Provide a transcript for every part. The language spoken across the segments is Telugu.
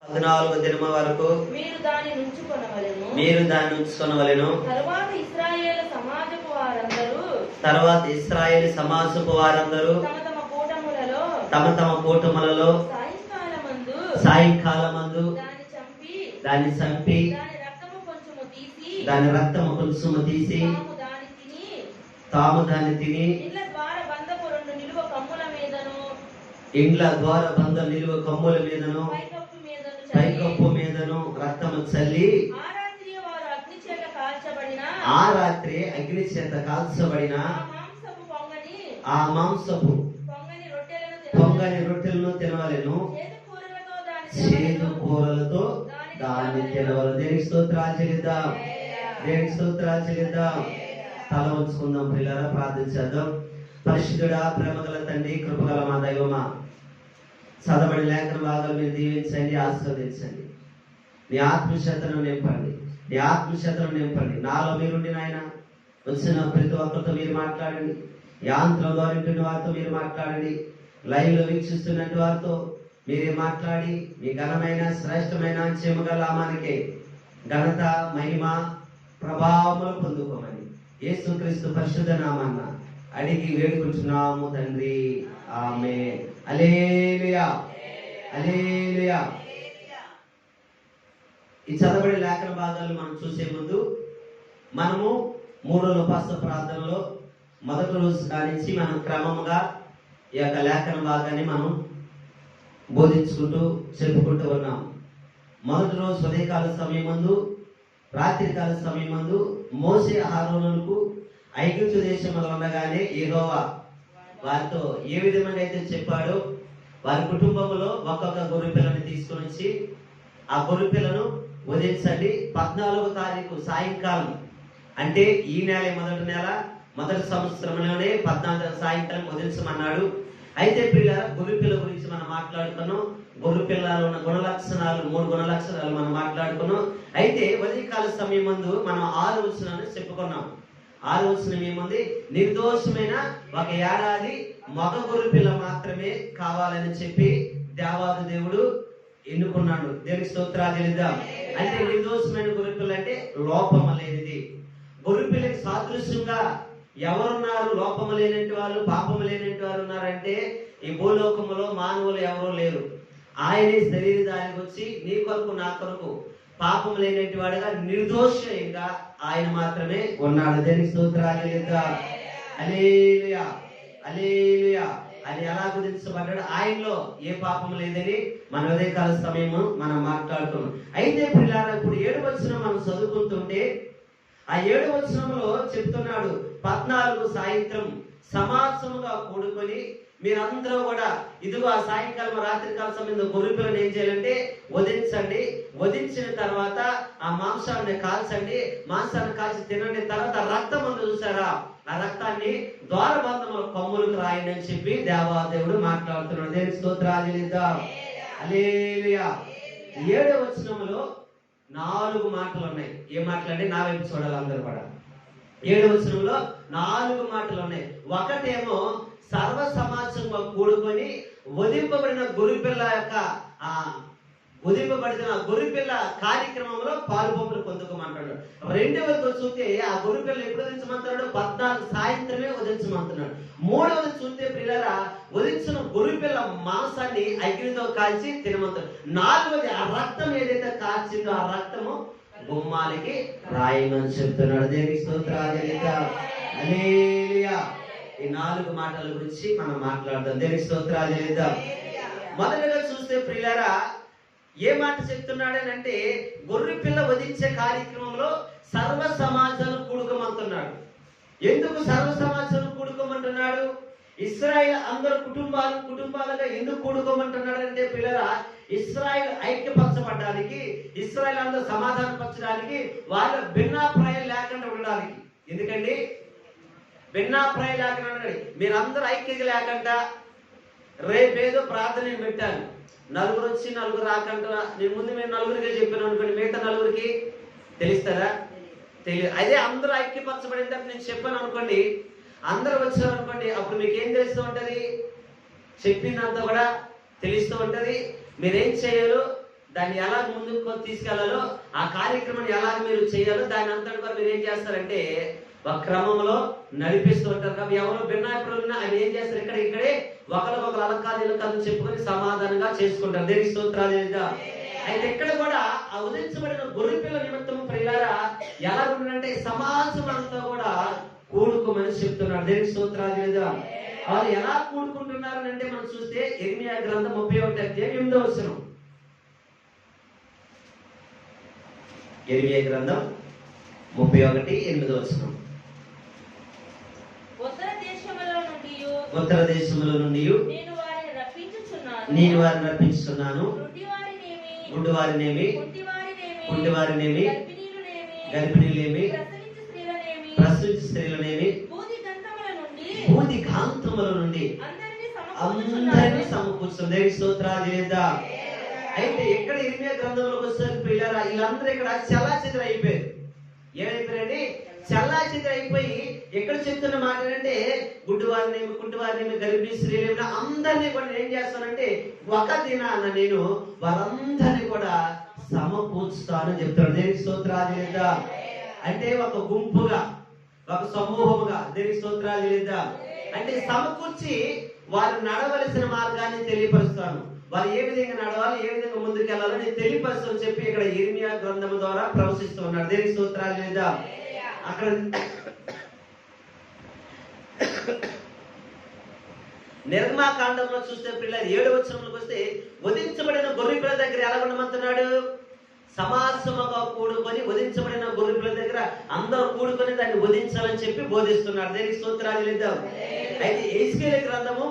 14వ దినము వరకు మీరు దాన్ని ఉంచుకొనవలెను. తరువాత ఇశ్రాయేలు సమాజపు వారందరూ తమ తమ కూటములలో సాయంకాలమందు దాన్ని చంపి దాని రక్తము కొంచెము తీసి తాము దాన్ని తిని ఇండ్ల ద్వార బంధ నిలువ కమ్ముల మీదను పైకప్పు మీదను రక్తము చల్లి ఆ రాత్రి అగ్ని చేత కాల్చబడిన ఆ మాంసపు పొంగని రొట్టెలను తినవలెను. చేదు కూరలతో దాన్ని తినవలెను. దేవునికి స్తోత్రాలు చెల్లిద్దాం. దేవునికి స్తోత్రాలు చెల్లిద్దాం. తల ఉంచుకుందాం పిల్లరా, ప్రార్థించేద్దాం. పరిశుద్ధుడా, ప్రేమగల తండ్రి, కృపగల మా దైవమా, చదవబడి లేఖన భాగాలు మీరు దీవించండి, ఆశీర్వదించండి. నీ ఆత్మశతను నింపండి, నీ ఆత్మశతను నింపండి. నాలో మీరుండి నాయన, వచ్చిన ప్రతి ఒక్కరితో మీరు మాట్లాడండి. యాంత్రం ద్వారా వింటున్న వారితో మీరు మాట్లాడండి. లైవ్ లో వీక్షిస్తున్న వారితో మీరే మాట్లాడి మీ ఘనమైన శ్రేష్టమైన చెమగల నామానికే ఘనత, మహిమ, ప్రభావములు పొందుకోమని యేసుక్రీస్తు పరిశుద్ధ నామాన్న అడిగి వేడుకుంటున్నాము తండ్రి. ఆమేన్. హల్లెలూయా, హల్లెలూయా. ఈ చదవబడే లేఖన భాగాలు మనం చూసే ముందు మనము 3 రోజుల ఉపవాస ప్రార్థనలో మొదటి రోజు కానించి మనం క్రమముగా ఈ యొక్క లేఖన భాగాన్ని మనం బోధించుకుంటూ చెప్పుకుంటూ ఉన్నాం. మొదటి రోజు ఉదయకాల సమయం ముందు, రాత్రికాల సమయం ముందు మోసే అహరోనులకు ఐగుప్తు దేశంలో ఉండగానే యెహోవా వారితో ఏ విధంగా అయితే చెప్పాడో వారి కుటుంబంలో ఒక్కొక్క గొర్రె పిల్లని తీసుకొని వచ్చి ఆ గొర్రె పిల్లను వదిలించండి. 14వ తారీఖు సాయంకాలం, అంటే ఈ నెల మొదటి నెల మొదటి సంవత్సరంలోనే 14వ సాయంకాలం వదిలించమన్నాడు. అయితే పిల్లల గొర్రె పిల్ల గురించి మనం మాట్లాడుకున్నాం. గొర్రె పిల్లలో ఉన్న గుణ లక్షణాలు, 3 గుణ లక్షణాలు మనం మాట్లాడుకున్నాం. అయితే ఉదయకాల సమయం ముందు మనం 6 వచనాన్ని చెప్పుకున్నాం. 6 వచనం ఏముంది? నిర్దోషమైన ఒక ఏడాది మగ గొర్రె పిల్ల మాత్రమే కావాలని చెప్పి దేవాది దేవుడు ఎన్నుకున్నాడు. దేవునికి స్తోత్రాలు చెల్లిద్దాం. అంటే నిర్దోషమైన గొర్రె పిల్ల అంటే లోపం లేనిది. గొర్రె పిల్లకి సాదృశ్యంగా ఎవరున్నారు? లోపము లేనటువంటి వాళ్ళు, పాపము లేనటువంటి వారు ఉన్నారంటే ఈ భూలోకములో మానవులు ఎవరూ లేరు. ఆయనే శరీరధారికి వచ్చి నీ కొరకు నా కొరకు పాపం లేనటువంటి వాడుగా నిర్దోషంగా ఆయన మాత్రమే ఉన్నాడు. దేనికి స్తోత్రాలు చెల్లిద్దాం. హల్లెలూయా, హల్లెలూయా. ఆయన ఎలా గుర్తించబడ్డాడు? ఆయనలో ఏ పాపం లేదని మన ఉదయకాల సమయము మనం మాట్లాడుతున్నాం. అయితే పిల్లారా, ఇప్పుడు 7వ వచనం మనం చదువుకుంటుంటే ఆ 7వ వచనంలో చెప్తున్నాడు, 14 సాయంత్రం సమాసముగా కూడుకొని మీరందరూ కూడా ఇదిగో ఆ సాయంకాలం రాత్రికాల సమయంలో గొర్రె పిల్లని ఏం చేయాలంటే వధించండి. వధించిన తర్వాత ఆ మాంసాన్ని కాల్చండి, మాంసాన్ని కాల్చి తినండి. తర్వాత రక్తం ఉంది చూసారా, ఆ రక్తాన్ని ద్వారబంధముల కొమ్ములకు రాయండి అని చెప్పి దేవాదేవుడు మాట్లాడుతున్నాడు. దేవునికి స్తోత్రాలు చెల్లిద్దాం. హల్లెలూయా. 7వ వచనంలో 4 మాటలు ఉన్నాయి. ఏ మాటలు అంటే నా వైపు చూడాలి అందరూ కూడా. 7వ వచనంలో 4 మాటలు ఉన్నాయి. ఒకటేమో సర్వ సమాజంగా కూడుకొని వధింపబడిన గొర్రెపిల్ల యొక్క వధింపబడిన గొర్రెపిల్ల కార్యక్రమంలో పాలుపంపులు పొందుకోమంటాడు. 2వది చూస్తే ఆ గొర్రెపిల్ల ఎప్పుడు వధించమంటున్నాడు? 14 సాయంత్రమే వధించమంటున్నాడు. 3వది చూస్తే పిల్లరా, వధించిన గొర్రెపిల్ల మాంసాన్ని అగ్నితో కాల్చి తినమంటాడు. 4వది ఆ రక్తం ఏదైతే కాల్చిందో ఆ రక్తము గుమ్మాలకి రాయమని చెప్తున్నాడు. దేవునికి స్తోత్రాలు చెల్లిద్దాం. హల్లెలూయా. ఈ 4 మాటల గురించి మనం మాట్లాడదాం. దేవునికి స్తోత్రాలు చెల్లిద్దాం. మొదటగా చూస్తే ప్రియులారా, ఏ మాట చెప్తున్నాడనంటే గొర్రె పిల్ల వధించే కార్యక్రమంలో సర్వ సమాజాలు కూడుకోమంటున్నాడు. ఎందుకు సర్వ సమాజాలు కూడుకోమంటున్నాడు? ఇశ్రాయేలు అందరు కుటుంబాలుగా ఎందుకు కూడుకోమంటున్నాడు అంటే పిల్లరా, ఇశ్రాయేలు ఐక్యపరచబడడానికి, ఇశ్రాయేలు అందరూ సమాధానపరచడానికి, వాళ్ళ భిన్నాభిప్రాయం లేకుండా ఉండడానికి. ఎందుకండి భిన్నాభిప్రాయం లేకుండా ఉండండి. మీరందరూ ఐక్యత లేకుండా రేపేదో ప్రార్థన పెట్టాను, నలుగురు వచ్చి నలుగురు రాకుండా నేను ముందు మీరు నలుగురికే చెప్పాను అనుకోండి, మిగతా నలుగురికి తెలుస్తుందా? తెలియదు. అదే అందరూ ఐక్యపరచబడిన నేను చెప్పాను అనుకోండి, అందరూ వచ్చారు అనుకోండి, అప్పుడు మీకు ఏం తెలుస్తూ ఉంటది? చెప్పిందంతా కూడా తెలుస్తూ ఉంటది. మీరేం చేయాలో దాన్ని ఎలా ముందుకు తీసుకెళ్లాలో, ఆ కార్యక్రమం ఎలా మీరు చేయాలో దాని అంతటి కూడా మీరు ఏం చేస్తారంటే ఒక క్రమంలో నడిపిస్తూ ఉంటారు. కాబట్టి ఎవరు భిన్నాభిప్రాయాలు ఉన్నా ఆయన ఏం చేస్తారు, ఇక్కడే ఒకరికొకరు అలకాలు కథలు చెప్పుకొని సమాధానంగా చేసుకుంటారు. దేనికి స్తోత్రాలు. అయితే ఇక్కడ కూడా ఆ ఉదయించబడిన గొర్రె పిల్ల నిమిత్తం ప్రియులారా ఎలా ఉంటుందంటే సమాజం అంతా కూడా కూడుకోమని చెప్తున్నాడు. దేనికి స్తోత్రాలు. వాళ్ళు ఎలా కూడుకుంటున్నారు అంటే మనం చూస్తే ఇర్మియా గ్రంథం 31:8. ఇర్మియా గ్రంథం 31:8. ఉత్తర దేశములో నుండి నేను వారిని రప్పించుచున్నాను. గుడ్డివారినేమి, కుంటివారినేమి, గర్భిణీలేమి, ప్రసవించు స్త్రీలనేమి, బూది కాంతముల నుండి అందరినీ సమకూర్చుంది. స్తోత్రాలు చేద్దాం. అయితే ఎక్కడ ఇర్మియా గ్రంథంలోకి వస్తారు ప్రియులారా, వీళ్ళందరూ ఇక్కడ చెల్లాచెదరు అయిపోయారు. ఏమైపోయారండి? చెల్లాచెదరు అయిపోయి ఎక్కడ చెప్తున్న మాట ఏంటంటే గుడ్డివారినేమి, కుంటివారినేమి, గర్భిణీ స్త్రీలేమి అందరినీ కూడా ఏం చేస్తానంటే ఒక దినాన నేను వారందరినీ కూడా సమకూర్చుతానని చెప్తాడు. దేనికి స్తోత్రాలు చేద్దాం. అంటే ఒక గుంపుగా, ఒక సమూహముగా. దేనికి స్తోత్రాలు చేద్దాం. అంటే సమకూర్చి వారు నడవలసిన మార్గాన్ని తెలియపరుస్తాను. వారు ఏ విధంగా నడవాలి, ఏ విధంగా ముందుకు వెళ్ళాలని తెలియపరుస్తాను చెప్పి ఇక్కడ ఇర్మియా గ్రంథం ద్వారా ప్రవశిస్తూ ఉన్నాడు. దేనికి స్తోత్రాలు చేద్దాం. అక్కడ నిర్గమాకాండంలో చూస్తే పిల్లలు 7వ వచనంలోకి వస్తే వధించబడిన గొర్రె పిల్ల దగ్గర ఎలా ఉండమంటున్నాడు? సమాసముగా కూడుకొని వధించబడిన గొర్రె పిల్ల దగ్గర అందరూ కూడుకొని దాన్ని వధించాలని చెప్పి బోధిస్తున్నాడు. దేనికి స్తోత్రాలు చేద్దాం. అయితే యెహెజ్కేలు గ్రంథము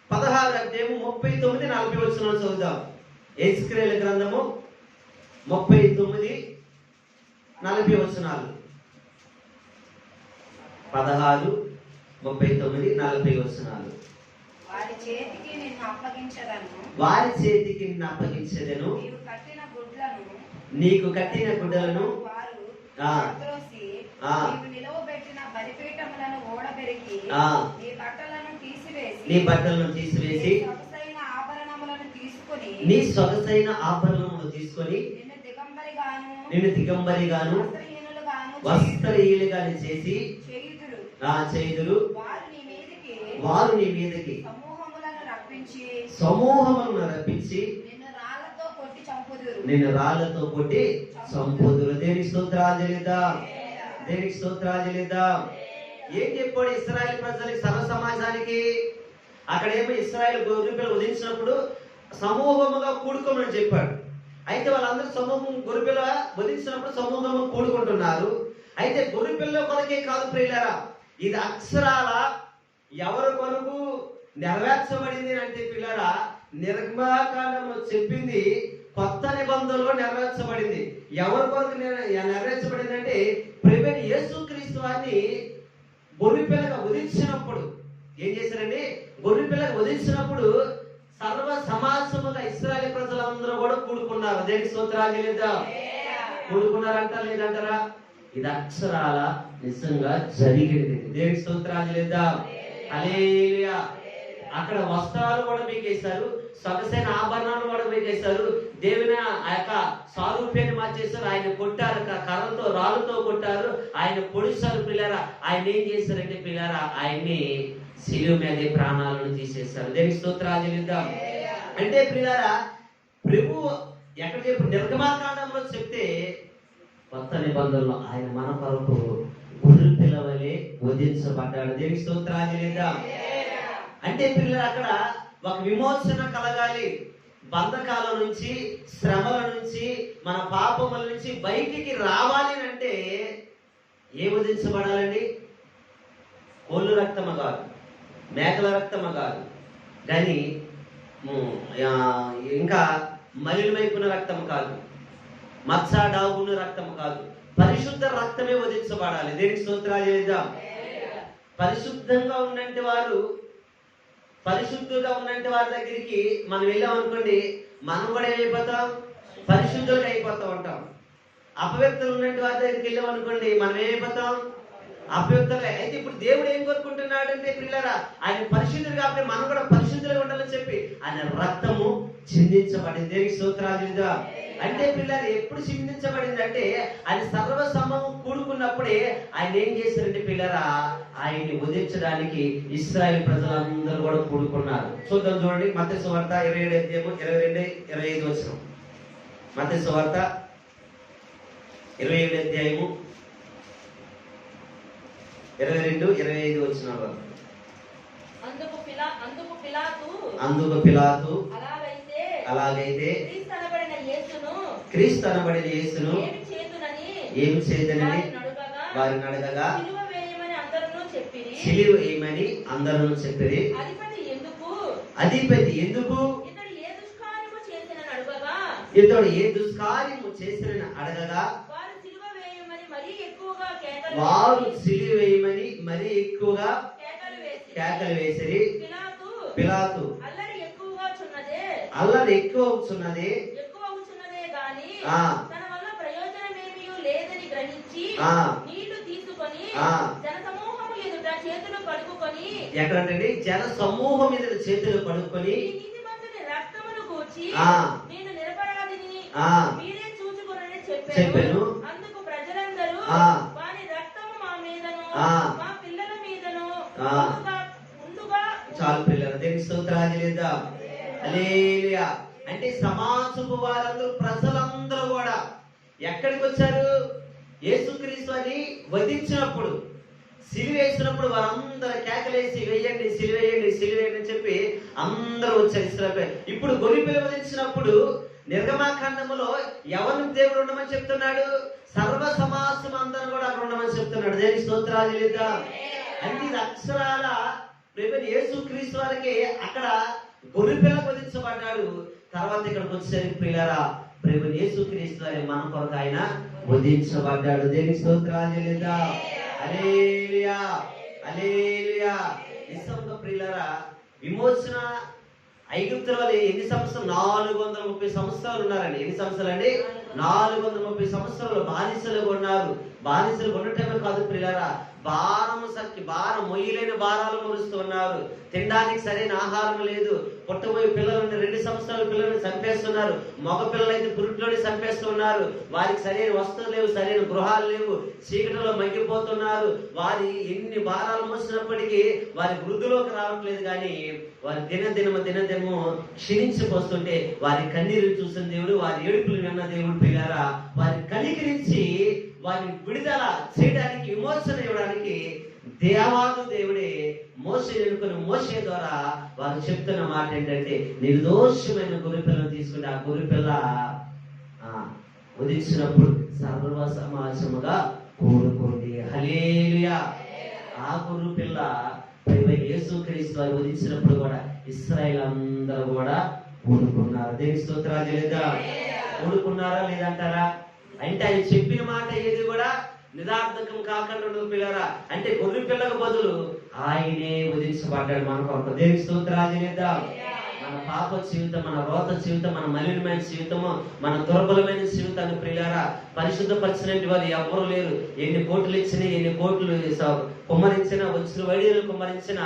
16:39-40 చదువుదాం. యెహెజ్కేలు గ్రంథము 39-40. 16:39-40. వారి చేతికి నిన్ను అప్పగించెదను. నీకు కట్టిన గుడ్డలను నిలవబెట్టిన బలిపీఠములను ఓడబెరికి నీ బట్టలను తీసివేసి నీ సొగసైన ఆభరణములను తీసుకొని నిన్ను దిగంబరిగాను వస్త్రహీనులుగాను చేసి చేయుదురు. వారు నీ మీదకి సమూహములను రప్పించి నిన్ను రాళ్లతో కొట్టి చంపుదురు. దేనికి స్తోత్రాలు చేద్దాం. దేనికి స్తోత్రాలు చేద్దాం. ఏం చెప్పాడు ఇశ్రాయేలు ప్రజలకి, సర్వ సమాజానికి? అక్కడేమో ఇశ్రాయేలు గొర్రె పిల్ల వధించినప్పుడు సమూహముగా కూడుకోమని చెప్పాడు. అయితే వాళ్ళందరూ సమూహం గొర్రె పిల్ల వధించినప్పుడు సమూహంగా కూడుకుంటున్నారు. అయితే గొర్రె పిల్ల కొరకే కాదు ప్రియులారా, ఇది అక్షరాల ఎవరి కొరకు నెరవేర్చబడింది అంటే పిల్లరా నిర్గమాకాండంలో చెప్పింది కొత్త నిబంధనలో నెరవేర్చబడింది. ఎవరి కొరకు నెరవేర్చబడింది అంటే ప్రభువైన యేసుక్రీస్తు వారిని గొర్రె పిల్లగా వధించినప్పుడు ఏం చేశారండి? గొర్రె పిల్లగా వధించినప్పుడు సర్వ సమాజముగా ఇశ్రాయేలు ప్రజలందరూ కూడా కూడుకున్నారు. దేనికి స్తోత్రాలు చేద్దాం. కూడుకున్నారంట లేదంటారా? ఇది అక్షరాల నిజంగా జరిగింది. దేనికి స్తోత్రాలు చేద్దాం. హల్లెలూయా. అక్కడ వస్త్రాలు కూడా మీకేశారు, సొగసైన ఆభరణాలు కూడా మీకేశారు. దేవుని ఆ యొక్క సారూప్యాన్ని మార్చేశారు. ఆయన కొట్టారు, కర్రతో రాళ్ళతో కొట్టారు, ఆయన పొడిచారు పిల్లారా. ఆయన ఏం చేశారంటే పిల్లారా, ఆయన్ని శిలువ మీద ప్రాణాలను తీసేశారు. దేనికి స్తోత్రాలు చెల్లిద్దాం. అంటే పిల్లారా ప్రభు ఎక్కడ చెప్పు నిర్గమాకాండంలో చెప్తే కొత్త నిబంధనలో ఆయన మన కొరకు గొర్రె పిల్ల వలె వధించబడ్డాడు. దేనికి స్తోత్రాలు చెల్లిద్దాం. అంటే పిల్లలు అక్కడ ఒక విమోచన కలగాలి. బంధకాల నుంచి, శ్రమల నుంచి, మన పాపముల నుంచి బయటికి రావాలి అంటే ఏ వధించబడాలండి? కోళ్ళు రక్తమ కాదు, మేకల రక్తమ కాదు, కానీ ఇంకా మలినమైపున రక్తం కాదు, మత్స డాగున్న రక్తం కాదు, పరిశుద్ధ రక్తమే వధించబడాలి. దేనికి స్తోత్రాలు చేద్దాం. పరిశుద్ధంగా ఉన్నంటి వారు, పరిశుద్ధులుగా ఉన్నంటి వారి దగ్గరికి మనం వెళ్ళాం అనుకోండి, మనం కూడా ఏమైపోతాం? పరిశుద్ధులుగా అయిపోతూ ఉంటాం. అపవిత్రులు ఉన్నంటి వారి దగ్గరికి వెళ్ళాం అనుకోండి, మనం ఏమైపోతాం? అపవిత్రులే. అయితే ఇప్పుడు దేవుడు ఏం కోరుకుంటున్నాడు అంటే పిల్లరా, ఆయన పరిశుద్ధులు కాబట్టి మనం కూడా పరిశుద్ధులుగా ఉండాలని చెప్పి ఆయన రక్తము చిందించబడింది. దేనికి స్తోత్రాలు చెల్లిద్దాం. అంటే పిల్లలు ఎప్పుడు చిందించబడింది అంటే ఆయన సర్వ సమూహం కూడుకున్నప్పుడే ఆయన ఏం చేశారంటే పిల్లరా, ఆయన్ని వధించడానికి ఇశ్రాయేలు ప్రజలందరూ కూడా కూడుకున్నారు. చూద్దాం చూడండి, మత్తయి సువార్త 27 అధ్యాయము 22-25 వచనం. మత్తయి సువార్త 27 అధ్యాయము 22-25 వచనాలు. అందుకు పిలాతు అలాగైతే క్రీస్తు అనబడిన యేసును ఏమి చేదనని వారిని అడగగా సిలువ వేయమని అందరూ చెప్పిరి. అధిపతి ఎందుకు ఇతడు ఏ దుష్కార్యము చేసిన అడగగా వారు సిలువ వేయమని మరీ ఎక్కువగా కేకలు వేసిరి. పిలాతు అల్లరి ఎక్కువ అవుతున్నదే ఎక్కడంటే జన సమూహం మీద చేతులు కడుక్కొని చెప్పాను. అందుకు ప్రజలందరూ వారి రక్తము మా మీదను మా పిల్లల మీదను చాలు పిల్లలు, దేనికి స్తోత్రాలు చెల్లిద్దాం. హల్లెలూయా. అంటే సమాజపు వారందరూ ప్రజలందరూ కూడా ఎక్కడికి వచ్చారు? యేసుక్రీస్తు అని వధించినప్పుడు, సిలువేసినప్పుడు వారందరూ కేకలేసి వెయ్యండి, సిలువేయండి, సిలువేయండి అని చెప్పి అందరూ వచ్చారు ఇశ్రాయేలు. ఇప్పుడు గొర్రెపిల్ల వధించినప్పుడు నిర్గమాకాండములో ఎవరిని దేవుడు ఉండమని చెప్తున్నాడు? సర్వ సమాజం అందరూ కూడా అక్కడ ఉండమని చెప్తున్నాడు. దేనికి స్తోత్రాలు చెల్లిద్దాం. అంటే ఇది అక్షరాల యేసుక్రీస్తు వారికి అక్కడ గొర్రెపిల్ల వధించబడ్డాడు. తర్వాత ఇక్కడికి వచ్చేసరికి ప్రియులారా, ప్రభువు యేసుక్రీస్తు వారి మన కొరకు ఆయన వధించబడ్డాడు. దేనికి స్తోత్రాలు చెల్లిద్దాం. హల్లెలూయా, హల్లెలూయా. నిజంగా ప్రియులారా, విమోచన ఐగుప్తుల వల్ల ఎన్ని సంవత్సరాలు? 430 సంవత్సరాలు ఉన్నారండి. ఎన్ని సంవత్సరాలు అండి? 430 సంవత్సరాలు బానిసలుగా ఉన్నారు. బానిసలు ఉండటమే కాదు ప్రియులారా, భారం మొయ్యలేని భారాలు మోస్తూ ఉన్నారు. తినడానికి సరైన ఆహారం లేదు. పుట్టబోయే పిల్లలని 2 సంవత్సరాల పిల్లల్ని చంపేస్తున్నారు. మగ పిల్లలైతే పురుట్లోనే చంపేస్తున్నారు. వారికి సరైన వస్తువులు లేవు, సరైన గృహాలు లేవు, చీకటిలో మగ్గిపోతున్నారు. వారి ఎన్ని భారాలు మోసినప్పటికీ వారి వృద్ధిలోకి రావట్లేదు. కానీ వారి దినదినము క్షీణించిపోతుంటే వారి కన్నీరు చూసిన దేవుడు, వారి ఏడుపులు విన్న దేవుడు పిల్లారా, వారి కనికరించి వారిని విడుదల చేయడానికి, విమోచన ఇవ్వడానికి దేవాదు దేవుడే మోషే ఎన్నుకున్న మోషే ద్వారా వారు చెప్తున్న మాట ఏంటంటే, నిర్దోషమైన గొర్రెపిల్లను తీసుకుంటే ఆ గొర్రెపిల్ల వధించినప్పుడు సర్వ సమాజముగా కూడుకోండి. హల్లెలూయా. ఆ గొర్రెపిల్ల యేసుక్రీస్తు వారు వధించినప్పుడు కూడా ఇశ్రాయేలు అందరూ కూడా కూడుకున్నారు. దేనికి స్తోత్రాలు చెల్లిద్దాం. కూడుకున్నారా లేదంటారా? అంటే ఆయన చెప్పిన మాట ఏది కూడా నిరార్థకం కాకుండా ఉండదు పిల్లరా. అంటే గొర్రె పిల్లకు బదులు ఆయనే వధించబడ్డాడు మన కొరకు. దేనికి స్తోత్రాలు చెల్లిద్దాం. మన పాప జీవితం, మన రోత జీవితం, మన మలినమైన జీవితము, మన దుర్బలమైన జీవితాన్ని ప్రియులారా పరిశుద్ధపరిచినట్టు వారు ఎవరు లేరు. ఎన్ని కోట్లు ఇచ్చినా, ఎన్ని కోట్లు కుమ్మరించినా, వచ్చిన వైద్యులు కుమ్మరించినా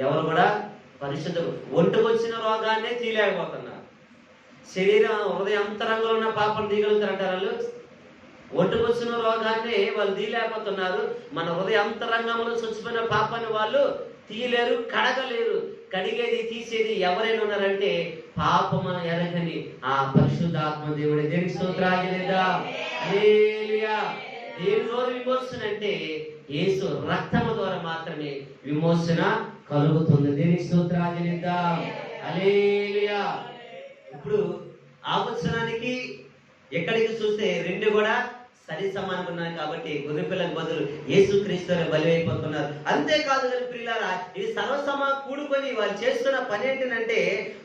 ఎవరు కూడా పరిశుద్ధ. ఒంటికి వచ్చిన రోగాన్నే తీయలేకపోతున్నారు. శరీరం హృదయ అంతరంగంలో ఉన్న పాపం తీయగలుగుతారంటారు వాళ్ళు. ఒంటికి వచ్చిన రోగాన్ని వాళ్ళు తీయలేకపోతున్నారు. మన హృదయ అంతరంగంలో చచ్చిపోయిన పాపాన్ని వాళ్ళు తీయలేరు, కడగలేరు. కడిగేది తీసేది ఎవరైనా ఉన్నారంటే పాపము ఎరగని ఆ పరిశుద్ధాత్మ దేవుడే. దేనికి స్తోత్రాలు చెల్లిద్దాం. హల్లెలూయా. దేని ద్వారా విమోచన అంటే యేసు రక్తము ద్వారా మాత్రమే విమోచన కలుగుతుంది. దేనికి స్తోత్రాలు చెల్లిద్దాం. హల్లెలూయా. ఇప్పుడు ఆవచనానికి ఎక్కడికి చూస్తే 2 కూడా సరి సమానంగా ఉన్నాయి. కాబట్టి గొర్రెపిల్లకు బదులు యేసుక్రీస్తు బలి అయిపోతున్నారు. అంతేకాదు కానీ ప్రియులారా, ఇది సర్వసమా కూడుకొని వాళ్ళు చేస్తున్న పని ఏంటంటే,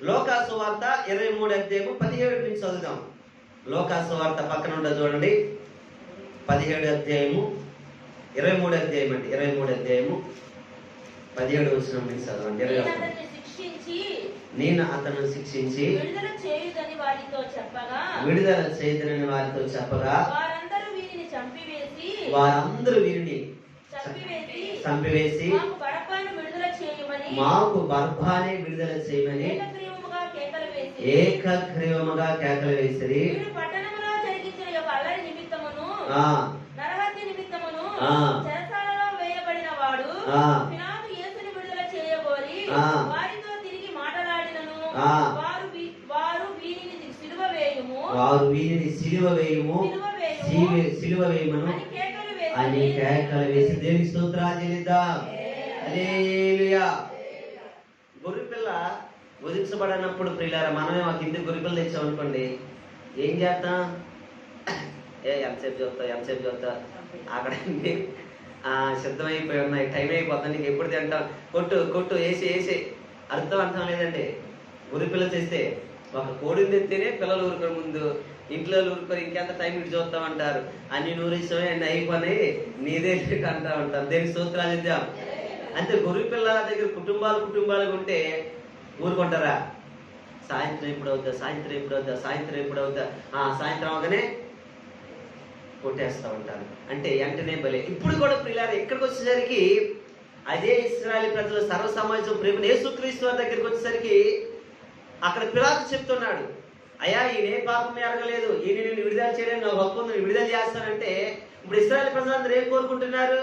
లోకాసు వార్త 23 అధ్యాయము 17 నుంచి చదువుదాం. లోకాసు వార్త పక్కన ఉండదు చూడండి. 17 అధ్యాయము 23 అధ్యాయం అండి. 23 అధ్యాయము 17 వచనం నుంచి చదవండి. నేను అతను శిక్షించి విడుదల చేయదని వారితో చెప్పగా వారందరూ వీరిని చంపివేసి మాకు బరబ్బను విడుదల చేయమని మాకు బర్భానే విడుదల చేయమని ఏకగ్రీవముగా కేకలు వేసి ఏకగ్రీవముగా కేకలు వేసిరి. వీడు పట్టణములో జరిగించిన యొక్క అల్లరి నిమిత్తమును ఆ నరహత్య నిమిత్తమును ఆ. చెరసాలలో వేయబడిన వాడు ఆ. పిలాతు యేసుని విడుదల చేయబోరి ఆ. వారితో తిరిగి మాట్లాడినను ఆ. వారు వీనిని సిలువ వేయుము వారు వీరిని సిలువ వేయము సిలువ వేయమను అని కేకలు అని వేసి కేకలు వేసి దేవుని స్తోత్రాలు చెల్లిద్దాం. హల్లెలూయా. గొర్రెపిల్ల వధించబడినప్పుడు ప్రియులారా, మనమే ఒక ఇంటి గొర్రెపిల్ల తెచ్చాం అనుకోండి, ఏం చేద్దాం? ఎంతసేపు చూస్తా అక్కడ సిద్ధమైపోయి ఉన్నాయి, టైం అయిపోతుంది, నీకు ఎప్పుడు తింటాం, కొట్టు వేసి అర్థం లేదండి. గొర్రెపిల్ల చేస్తే ఒక కోడిని తెస్తేనే పిల్లలు ఊరుకొని ముందు ఇంట్లో ఊరుకొని ఇంకెంత టైం ఇటు చూస్తామంటారు. అన్ని నూరిస్తామే అన్ని అయిపోయి నీదే అంటా ఉంటారు. దేనికి స్తోత్రాలు ఇద్దాం. అంతే గొర్రెపిల్ల దగ్గర కుటుంబాలు ఉంటే ఊరుకుంటారా? సాయంత్రం ఎప్పుడవుతా సాయంత్రం అవగానే కొట్టేస్తూ ఉంటారు. అంటే వెంటనే బలే. ఇప్పుడు కూడా ప్రియులారా, ఇక్కడికి వచ్చేసరికి అదే ఇశ్రాయేలు ప్రజలు సర్వ సమాజం ప్రేమ యేసుక్రీస్తు వారి దగ్గరికి వచ్చేసరికి అక్కడ పిలాతు చెప్తున్నాడు, అయ్యా ఈయన ఏ పాపం ఎరగలేదు, ఈయన నేను విడుదల చేయలేదు, నా హక్కు ఉంది, విడుదల చేస్తానంటే ఇప్పుడు ఇశ్రాయేలు ప్రజలందరూ ఏం కోరుకుంటున్నారు?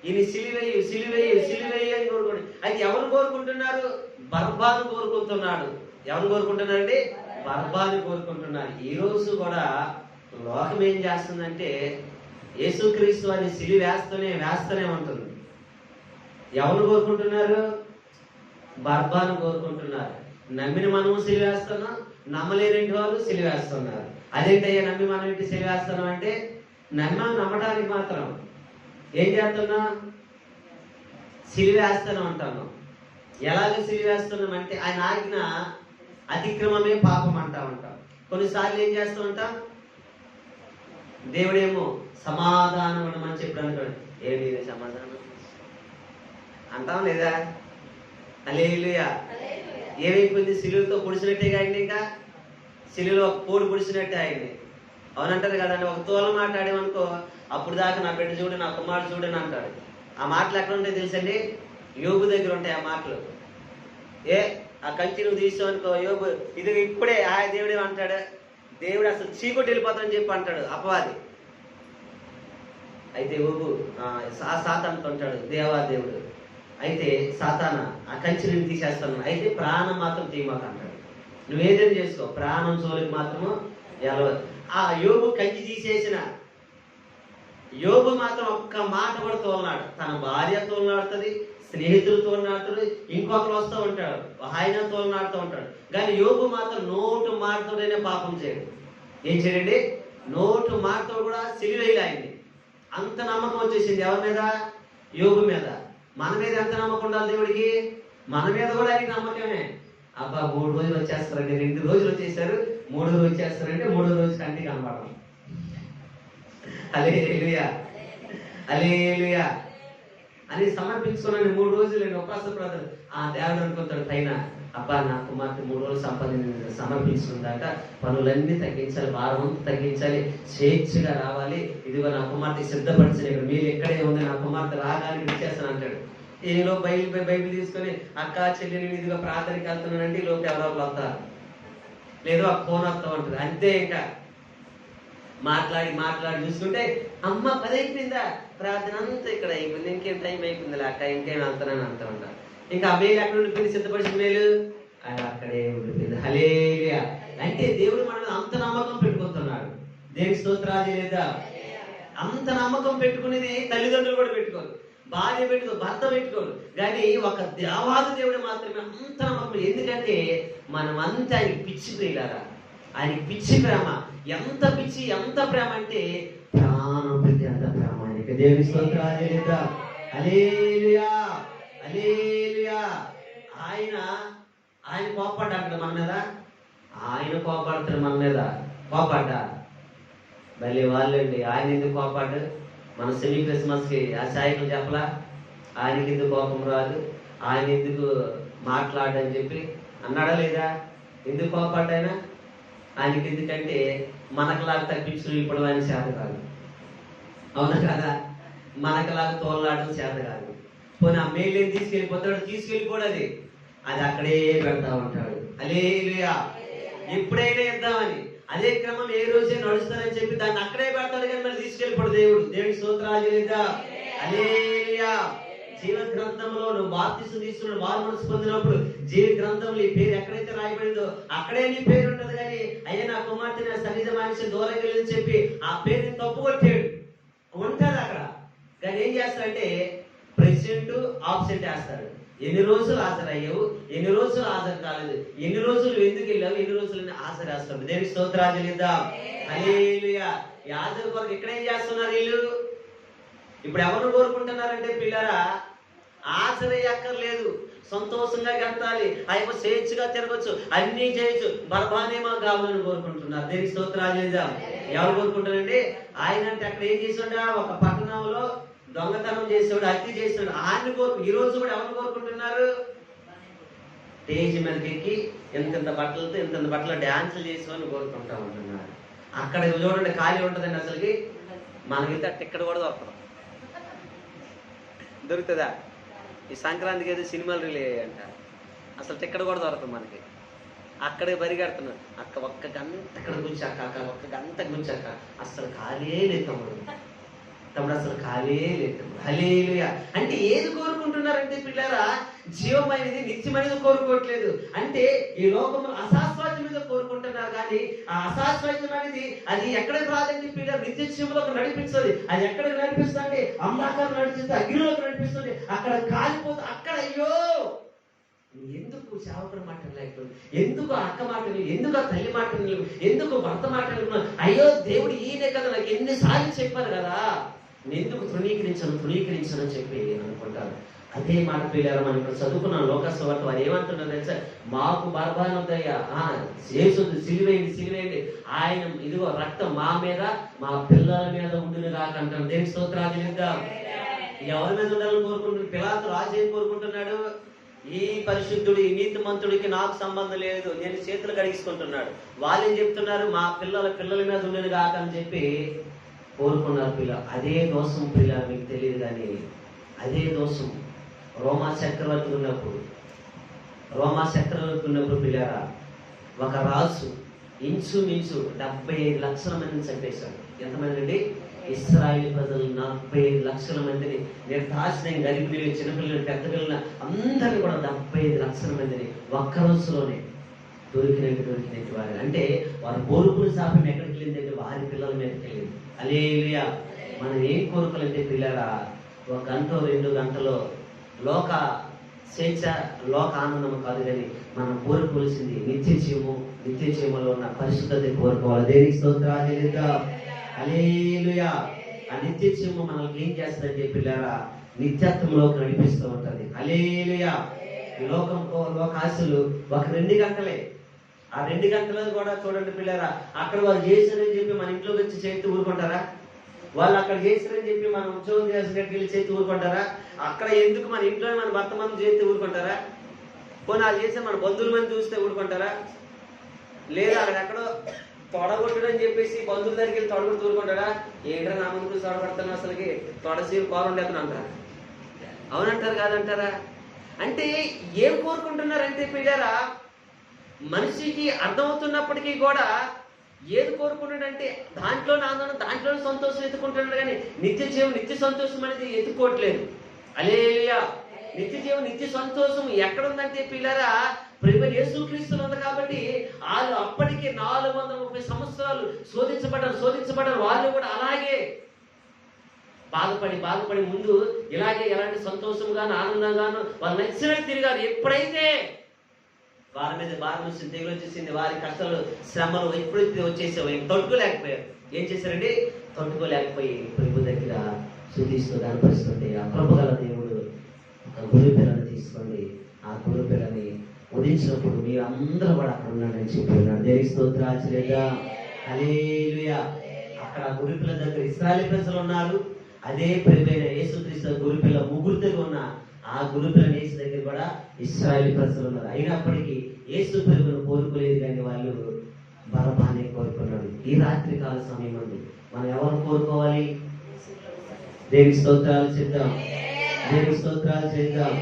ఈయన సిలివేయి అని కోరుకుంటు. అయితే ఎవరు కోరుకుంటున్నారు? బర్బాను కోరుకుంటున్నాడు. ఎవరు కోరుకుంటున్నారండి? బర్బాను కోరుకుంటున్నారు. ఈ రోజు కూడా లోకం ఏం చేస్తుందంటే యేసుక్రీస్తు అని సిలి వేస్తూనే ఉంటుంది. ఎవరు కోరుకుంటున్నారు? బర్బాను కోరుకుంటున్నారు. నమ్మిన మనము సిలివేస్తున్నాం, నమ్మలేని వాళ్ళు సిలివేస్తున్నారు. అదేంటయ్యా నమ్మి మనం ఏంటి సిలివేస్తున్నాం అంటే, నమ్మడానికి మాత్రం ఏం చేస్తున్నా? సిలివేస్తున్నాం అంటాను. ఎలాగ సిలివేస్తున్నాం అంటే ఆయన ఆజ్ఞ అతిక్రమమే పాపం అంటా ఉంటాం. కొన్నిసార్లు ఏం చేస్తూ ఉంటాం? దేవుడేమో సమాధానం అనమని చెప్పాడు అనుకోండి, ఏంటి సమాధానం అంటాం లేదా? హల్లెలూయా. ఏమైపోయింది? సిలువతో పొడిచినట్టే కాయండి, ఇంకా సిలువలో పోడు పొడిచినట్టే అయింది. అవునంటారు కదండి. ఒక తోల మాట్లాడేమనుకో, అప్పుడు దాకా నా బిడ్డ చూడు, నా కుమారుడు చూడని అంటాడు. ఆ మాటలు ఎక్కడ ఉంటాయి తెలుసండి? యోబు దగ్గర ఉంటాయి ఆ మాటలు. ఆ కంచి నువ్వు తీసావనుకో, యోబు ఇది ఇప్పుడే దేవుడు ఏమంటాడు? దేవుడు అసలు చీకటి వెళ్ళిపోతాడని చెప్పి అంటాడు అపవాది. అయితే యోబు సాతానుతో అంటాడు, దేవాదేవుడు, అయితే సాతాన ఆ కంచి నేను తీసేస్తాను, అయితే ప్రాణం మాత్రం తీయమాక అంటాడు. నువ్వేదైనా చేసుకో, ప్రాణం జోలికి మాత్రము ఎలా. ఆ యోబు కంచి తీసేసిన యోబు మాత్రం ఒక్క మాట కూడా తోలనాడు. తన భార్య తోలనాడుతుంది, స్నేహితులు తోలనాడుతాడు, ఇంకొకరు వస్తూ ఉంటాడు, ఆయన తోలనాడుతూ ఉంటాడు. కానీ యోబు మాత్రం నోటు మాటతోనే పాపం చేయడు. ఏం చేయడండి? నోటు మాటతో కూడా సిలివేయాలి ఆయన్ని. అంత నమ్మకం వచ్చేసింది ఎవరి మీద? యోబు మీద. మన మీద ఎంత నమ్మకం ఉండాలి దేవుడికి? మన మీద కూడా ఆయనకి నమ్మకమే. అబ్బా 3 రోజులు వచ్చేస్తారండి, 2 రోజులు వచ్చేసారు, 3 రోజులు వచ్చేస్తారంటే 3వ రోజు కంటికి కనపడడం. హల్లెలూయా హల్లెలూయా అని సమర్పించుకున్నాను. 3 రోజులు ఉపాస ప్రార్థన. ఆ దేవుడు అనుకుంటాడు పైన, అబ్బా నా కుమార్తె 3 రోజులు సమర్పించుకుందాక పనులన్నీ తగ్గించాలి, భారం అంతా తగ్గించాలి, స్వేచ్ఛగా రావాలి. ఇదిగో నా కుమార్తె సిద్ధపరిచిన, ఇక్కడ మీరు ఎక్కడే ఉంది, నా కుమార్తె రాగానే ఇచ్చేస్తాను అంటాడు. ఈలో బైబిల్ తీసుకొని అక్క చెల్లిని ఇదిగో ప్రార్థనకి వెళ్తున్నానంటే ఈ లోపు ఎవరో వస్తారు, లేదు ఆ ఫోన్ వస్తా ఉంటుంది. అంతే. ఇంకా మాట్లాడి చూసుకుంటే అమ్మ 10 అయిపోయిందా, ప్రార్థన అంతా ఇక్కడ అయిపోయింది, ఇంకేం టైం అయిపోయింది అక్క, ఇంకేం వెళ్తానని అంటూ ఉంటారు. ఇంకా ఆ మేలు ఎక్కడ ఉండిపోయింది? సిద్ధపరిచిన మేలు అది అక్కడే ఉండిపోయింది. హల్లెలూయా. అంటే దేవుడు మన అంత నమ్మకం పెట్టుకుంటున్నాడు. దేవుని స్తోత్రాలు లేదా? అంత నమ్మకం పెట్టుకునేది తల్లిదండ్రులు కూడా పెట్టుకోరు, భార్య పెట్టుకో, భర్త పెట్టుకోరు. కానీ ఒక దేవాది దేవుడు మాత్రమే అంత నమ్మకం. ఎందుకంటే మనం అంతా ఆయనకి పిచ్చి ప్రియులారా, ఆయనకి పిచ్చి ప్రేమ. ఎంత పిచ్చి, ఎంత ప్రేమ అంటే ప్రాణం పెట్టి అంత ప్రేమ ఆయనకి. దేవుని స్తోత్రాలు లేదా? హల్లెలూయా హల్లెలూయా. ఆయన కోపడ్డా అక్కడ మన మీద, ఆయన కోపడతాడు మన మీద. కోపడ్డా మళ్ళీ వాళ్ళండి. ఆయన ఎందుకు కోపాడు? మన సెమీ క్రిస్మస్కి ఆ సాయికులు చెప్పలా, ఆయనకి ఎందుకు కోపం రాదు, ఆయన ఎందుకు మాట్లాడని చెప్పి అన్నాడా లేదా? ఎందుకు కోపాడైనా? ఆయనకి ఎందుకంటే మనకులాగా తప్పించుకుని ఇప్పుడు ఆయన చేత కాదు. అవునా కదా? మనకలాగా తోలలాడడం చేత కాదు. పోనీ ఆ మేలు తీసుకెళ్ళిపోతాడు, తీసుకెళ్ళిపోడు, అది అక్కడే పెడతా ఉంటాడు. హల్లెలూయా. ఎప్పుడైనా ఇద్దామని అదే క్రమం ఏ రోజే నడుస్తారని చెప్పి దాన్ని అక్కడే పెడతాడు, కానీ మళ్ళీ తీసుకెళ్ళిపోడు దేవుడు. దేవుడికి స్తోత్రాలు చెల్లిద్దాం. హల్లెలూయా. జీవ గ్రంథంలో నువ్వు బాప్తిసం తీసుకున్న మారు మనసు పొందినప్పుడు జీవ గ్రంథంలో ఈ పేరు ఎక్కడైతే రాయబడిందో అక్కడే నీ పేరు ఉంటది. కానీ అయ్యా నా కుమార్తె నా సన్నిధ మనిషి దూరం వెళ్ళని చెప్పి ఆ పేరుని తప్పు కొట్టాడు, ఉంటది అక్కడ. కానీ ఏం చేస్తాడంటే ప్రెసిడెంట్ ఆబ్సెంట్ వేస్తాడు. ఎన్ని రోజులు హాజరయ్యావు, ఎన్ని రోజులు హాజరు కాలేదు, ఎన్ని రోజులు ఎందుకు వెళ్ళావు, ఎన్ని రోజులు హాజరు వేస్తాడు. దేవుని స్తోత్రాలు చెల్లిద్దాం. హల్లెలూయా. ఈ హాజరు కొరకు ఇక్కడ ఏం చేస్తున్నారు వీళ్ళు? ఇప్పుడు ఎవరు కోరుకుంటున్నారంటే పిల్లరా, హాజరయ్యక్కర్లేదు, సంతోషంగా గడతాలి, ఆయన స్వేచ్ఛగా తిరగచ్చు, అన్ని చేయొచ్చు, బర్బానేమో కావాలని కోరుకుంటున్నారు. దేనికి స్తోత్రాలు చేద్దాం. ఎవరు కోరుకుంటారండి? ఆయన అంటే అక్కడ ఏం చేసాడా, ఒక పట్టణంలో దొంగతనం చేసాడు, హత్య చేసాడు, ఆయన్ని ఈ రోజు కూడా ఎవరు కోరుకుంటున్నారు? స్టేజ్ మీదకి ఎక్కి ఇంత బట్టలతో ఇంత బట్టలు డ్యాన్సులు చేసుకొని కోరుకుంటా ఉంటున్నారు. అక్కడ చూడండి ఖాళీ ఉంటుందండి. అసలుకి మనకైతే అట్ట ఇక్కడ కూడా దొరుకుతుందా? ఈ సంక్రాంతికి ఏదో సినిమాలు రిలీజ్ అయ్యాయంట, అసలు టికెట్ కూడా దొరకదు మనకి. అక్కడే బరిగెడుతున్నాడు, అక్క ఒక్క గంట అక్కడ గుంచాక, అక్క ఒక్క గంట గుంచాక అసలు ఖాళీ లేదు తమ్ముడు, అసలు ఖాళీ లేదు. హల్లెలూయా. అంటే ఏది కోరుకుంటున్నారంటే పిల్లరా, జీవమైనది నిత్యమైనది కోరుకోవట్లేదు. అంటే ఈ లోకంలో అశాశ్వతమైనది కోరుకుంటున్నారు. కానీ ఆ అశాశ్వతమైనది అది ఎక్కడికి రాదండి పిల్లలు, నిత్య జీవంలోకి నడిపిస్తుంది. అది ఎక్కడికి నడిపిస్తుంది అంటే అంధకారం నడిపిస్తుంది, అగ్నిలోకి నడిపిస్తుంది. అక్కడ కాలిపోతుంది. అక్కడ అయ్యో ఎందుకు సేవకుడి మాటలు లేకపోతే, ఎందుకు అక్క మాటలు, ఎందుకు ఆ తల్లి మాటలు, ఎందుకు భర్త మాటలు, అయ్యో దేవుడు ఈయనే కదా నాకు ఎన్నిసార్లు చెప్పారు కదా, ఎందుకు తృణీకరించను చెప్పి అనుకుంటారు. అదే మాట పిల్లలు మనం ఇప్పుడు చదువుకున్నాం లోకస్వార్త. వారు ఏమంటున్నారు తెలుసా? మాకు బర్బానొద్దయ్యా, యేసుని సిలువేయండి, ఆయన ఇదిగో రక్తం మా మీద మా పిల్లల మీద ఉండును కాక అంటారు. దేని స్తోత్రాలు చెల్లిద్దాం. ఎవరి మీద ఉండాలని కోరుకుంటున్నారు? పిలాతు రాజు ఏం కోరుకుంటున్నాడు? ఈ పరిశుద్ధుడు, ఈ నీతిమంతుడికి నాకు సంబంధం లేదు, నేను చేతులు కడిగించుకుంటున్నాడు. వాళ్ళు ఏం చెప్తున్నారు? మా పిల్లల మీద ఉండేది కాక అని చెప్పి కోరుకున్నారు పిల్లలు. అదే దోషం పిల్లలు మీకు తెలియదు, కానీ అదే దోషం రోమా చక్రవర్తి ఉన్నప్పుడు పిల్లరా, ఒక రాజు ఇంచుమించు 75 లక్షల మందిని చంపేశాడు. ఎంతమంది అండి? ఇశ్రాయేలు ప్రజలు 45 లక్షల మందిని, నిర్దాక్షిణ్యం గరిపిల్లలు, చిన్నపిల్లలు, పెద్ద పిల్లలు అందరినీ కూడా 75 లక్షల మందిని ఒక్క రోజులోనే దొరికినట్టు వారు. అంటే వారు కోరుకున్న శాపం ఎక్కడికి వెళ్ళిందంటే వారి పిల్లల మీదకి వెళ్ళింది. హల్లెలూయా. మనం ఏం కోరుకోవాలంటే పిల్లరా, 1 గంట 2 గంటలో లోక స్వేచ్ఛ, లోక ఆనందం కాదు, కానీ మనం కోరుకోవాల్సింది నిత్య జీవములో ఉన్న పరిశుద్ధత కోరుకోవాలి. దేనికి స్తోత్రాలు చెల్లిద్దాం. హల్లెలూయా. ఆ నిత్య జీవము మనల్ని ఏం చేస్తుందంటే పిల్లరా, నిత్యత్వంలోకి నడిపిస్తూ ఉంటది. హల్లెలూయా. ఈ లోకాశలు ఒక 2 గంటలే. ఆ 2 గంటలు కూడా చూడండి పిల్లరా, అక్కడ వాళ్ళు చేశారని చెప్పి మన ఇంట్లోకి వచ్చి చేతి ఊరుకుంటారా? వాళ్ళు అక్కడ చేశారని చెప్పి మనం ఉద్యోగం చేసినట్టు వెళ్ళి చేతి ఊరుకుంటారా? అక్కడ ఎందుకు మన ఇంట్లో మన భర్త మంది చేతి ఊరుకుంటారా? పోనీ వాళ్ళు చేస్తే మన బంధువుల మంది చూస్తే ఊరుకుంటారా? లేదా అక్కడ ఎక్కడో తొడగొట్టడని చెప్పేసి బంధువుల దగ్గరికి వెళ్ళి తొడగొట్టు ఊరుకుంటారా? ఏంటో నా ముందుకు తొడగొడతాను, అసలుకి తొడసీరు కూర ఉండేతను అంటారా? అవునంటారు కాదంటారా? అంటే ఏం కోరుకుంటున్నారంటే పిల్లరా, మనిషికి అర్థమవుతున్నప్పటికీ కూడా ఏది కోరుకుంటాడంటే దాంట్లో ఆనందం, దాంట్లో సంతోషం ఎత్తుకుంటున్నాడు, కానీ నిత్య జీవం, నిత్య సంతోషం అనేది ఎత్తుకోవట్లేదు. హల్లెలూయా. నిత్య జీవం, నిత్య సంతోషం ఎక్కడుందంటే పిల్లరా, ప్రభువు యేసుక్రీస్తులో ఉంది. కాబట్టి వాళ్ళు అప్పటికి 430 సంవత్సరాలు శోధించబడ్డారు. వాళ్ళు కూడా అలాగే బాధపడి ముందు ఇలాగే ఎలాంటి సంతోషంగాను ఆనందంగాను వాళ్ళు నచ్చినట్టు తిరిగారు. ఎప్పుడైతే వారి మీద భారం వచ్చింది, తెగులు వచ్చేసింది, వారి కష్టాలు శ్రమలు ఎప్పుడైతే వచ్చేసావో తట్టుకోలేకపోయారు. ఏం చేశారండి? తట్టుకోలేకపోయి ప్రభు దగ్గర శుద్ధిస్తూ కనపరుస్తుంటే ఆ ప్రభు గల దేవుడు ఒక గొర్రె పిల్లని తీసుకోండి, ఆ గొర్రె పిల్లని ఉదించినప్పుడు మీరు అందరూ కూడా అక్కడ ఉన్నాడని చెప్పి ఉన్నాడు. దేనికి స్తోత్రాలు చెల్లిద్దాం. హల్లెలూయా. అక్కడ ఆ గొర్రె పిల్ల దగ్గర ఇశ్రాయేలు ప్రజలు ఉన్నారు. అదే ప్రభువైన యేసుక్రీస్తు గొర్రె పిల్ల ముగ్గురితో ఉన్న ఆ గురుపిల్లని యేసు దగ్గర కూడా ఇశ్రాయేలు ప్రజలు ఉన్నారు. అయినప్పటికీ యేసు ప్రభువును కోరుకోలేదు, కానీ వాళ్ళు బరబానే కోరుకున్నాడు. ఈ రాత్రి కాల సమయం మనం ఎవరు కోరుకోవాలి? దేవునికి స్తోత్రాలు చేద్దాం. దేవునికి స్తోత్రాలు చేద్దాం.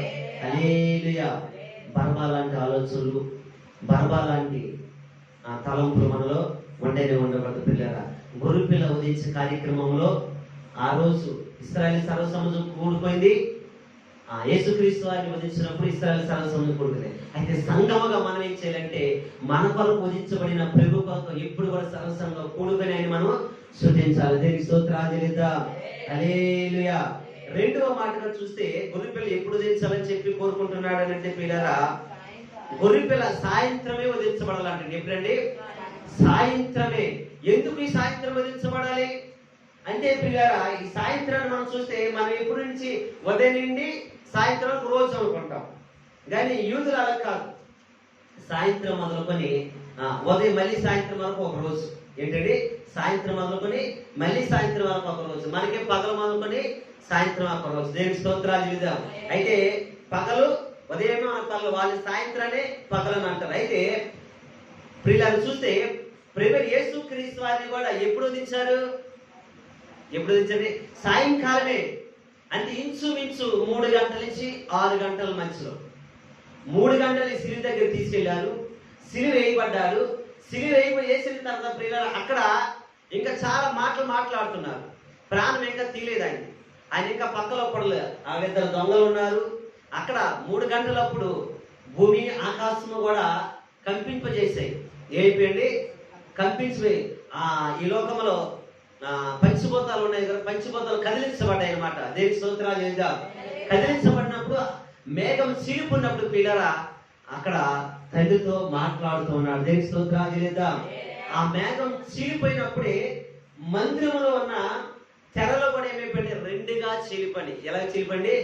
హల్లెలూయా. బర్బా లాంటి ఆలోచనలు, బర్బా లాంటి తలంపులు మనలో ఉండేనే ఉండకూడదు పిల్లరా. గొర్రెపిల్ల ఉదయించే కార్యక్రమంలో ఆ రోజు ఇశ్రాయేలు సర్వసమాజం కూడుకోయింది. యేసుక్రీస్తు వారిని వధించినప్పుడు ఇశ్రాయేలు సర్వసమాజం కూడుకునేది. అయితే సంగమగా మనం ఏం చేయాలంటే మన కొరకు వధించబడిన ప్రభు కొరకు ఎప్పుడు కూడా సర్వసంగా కూడుకొని అని మనం స్తుతించాలి. దేవునికి స్తోత్రాలు చెల్లిద్దాం. హల్లెలూయా. రెండవ మాటగా చూస్తే గొర్రెపిల్ల ఎప్పుడు వధించాలని చెప్పి కోరుకుంటున్నాడు అని అంటే పిల్లరా, గొర్రెపిల్ల సాయంత్రమే వధించబడాలంటే ఎప్పుడండి? సాయంత్రమే. ఎందుకు ఈ సాయంత్రం వధించబడాలి అంటే పిల్లరా, ఈ సాయంత్రాన్ని మనం చూస్తే మనం ఎప్పటి నుంచి ఉదయం నుండి సాయంత్రం రోజు అనుకుంటాం, కానీ యూదులు అలా కాదు. సాయంత్రం మొదలుకొని ఉదయం మళ్ళీ సాయంత్రం వరకు ఒక రోజు. ఏంటండి? సాయంత్రం మొదలుకొని మళ్ళీ సాయంత్రం వరకు ఒక రోజు. మనకి పగలు మొదలుకొని సాయంత్రం ఒక రోజు. దేవుని స్తోత్రాలు చెల్లిద్దాం. అయితే పగలు ఉదయమే మన పగలు, వాళ్ళు సాయంత్రాన్ని పగలని అంటారు. అయితే ప్రియులను చూస్తే ప్రభు యేసుక్రీస్తు వారిని కూడా ఎప్పుడు వధించారు? ఎప్పుడు వధించండి? సాయంకాలమే. అంటే ఇంచుమించు 3 గంటల నుంచి 6 గంటల మధ్యలో 3 గంటలు సిలువ దగ్గర తీసుకెళ్లారు. సిలువ వేయబడ్డారు. సిలువ వేసిన తర్వాత ప్రియులారా అక్కడ ఇంకా చాలా మాటలు మాట్లాడుతున్నారు. ప్రాణం ఇంకా తీయలేదు ఆయన ఇంకా పక్కలో పడలేదు. ఆ 2 దొంగలు ఉన్నారు అక్కడ. 3 గంటలప్పుడు భూమి ఆకాశము కూడా కంపింపజేసాయి. ఏమైపోయింది? కంపించిపోయి ఈ లోకంలో పంచభూతాలు ఉన్నాయి కదా, పంచభూతాలు కదిలించబడ్డాయి అన్నమాట. దేవుని స్తోత్రాలు చేద్దాం. కదిలించబడినప్పుడు మేఘం చీలిపోయినప్పుడు పిల్లరా అక్కడ తండ్రితో మాట్లాడుతూ ఉన్నాడు. దేవుని స్తోత్రాలు చేద్దాం. ఆ మేఘం చీలిపోయినప్పుడే మందిరంలో ఉన్న తెరలో కూడా ఏమైపోయింది? 2గా చీలిపండి. ఎలా చీలిపండి?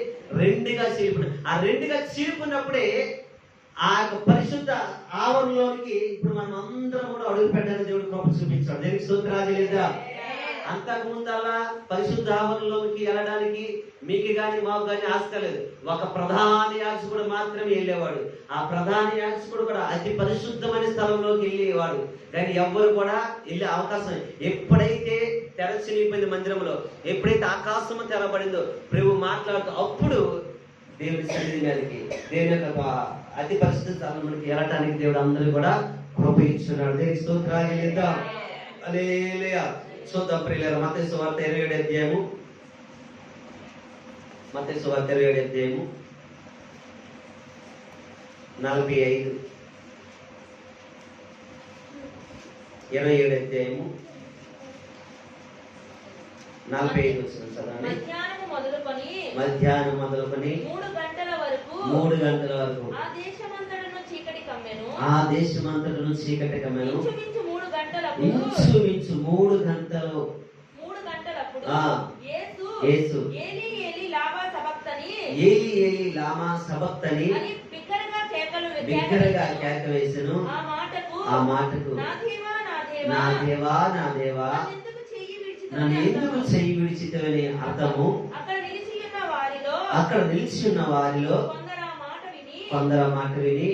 2గా చీలిపండి. ఆ 2గా చీలిపోయినప్పుడే ఆ యొక్క పరిశుద్ధ ఆవరణలోనికి ఇప్పుడు మనం అందరం కూడా అడుగు పెట్టాలని దేవుడు కృప చూపించాడు. దేవునికి స్తోత్రాలు చేద్దాం. అంతకుముందల్లా పరిశుద్ధ ఆవరణలోకి వెళ్ళడానికి మీకు కానీ మాకు కానీ ఆస్కలేదు. ఒక ప్రధాన యాజకుడు మాత్రమే వెళ్ళేవాడు. ఆ ప్రధాన యాజకుడు కూడా అతి పరిశుద్ధమైన స్థలంలోకి వెళ్ళేవాడు. కానీ ఎవ్వరు కూడా వెళ్ళే అవకాశం. ఎప్పుడైతే తెర చినిగిపోయింది మందిరంలో, ఎప్పుడైతే ఆకాశము తెరబడిందో ప్రభు మాట్లాడుతూ అప్పుడు దేవుని సన్నిధి మీదకి, దేవుని యొక్క అతి పరిశుద్ధ స్థలంలోకి వెళ్ళటానికి దేవుడు అందరూ కూడా కృప ఇచ్చున్నాడు. దేవుని స్తోత్రాలు చేద్దాం. హల్లెలూయా. చూద్దాం ప్రియులారా, మత్తయి సువార్త 27వ అధ్యాయము. మత్తయి సువార్త 27వ అధ్యాయము 45 27వ అధ్యాయము 45 వచ్చిన చదవండి. మధ్యాహ్నం మొదలుకొని 3 గంటల వరకు ఆ దేశమంతటను చీకటి కమ్మెను. ఇంచుమించు 3 గంటలు. యేసు ఏలీ ఏలీ లామా సబక్తని అని బిగ్గరగా కేక వేసెను. ఆ మాటకు నా దేవా నన్ను ఎందుకు చెయ్యి విడిచితివని అర్థము. అక్కడ నిలిచి ఉన్న వారిలో కొందరు ఆ మాట విని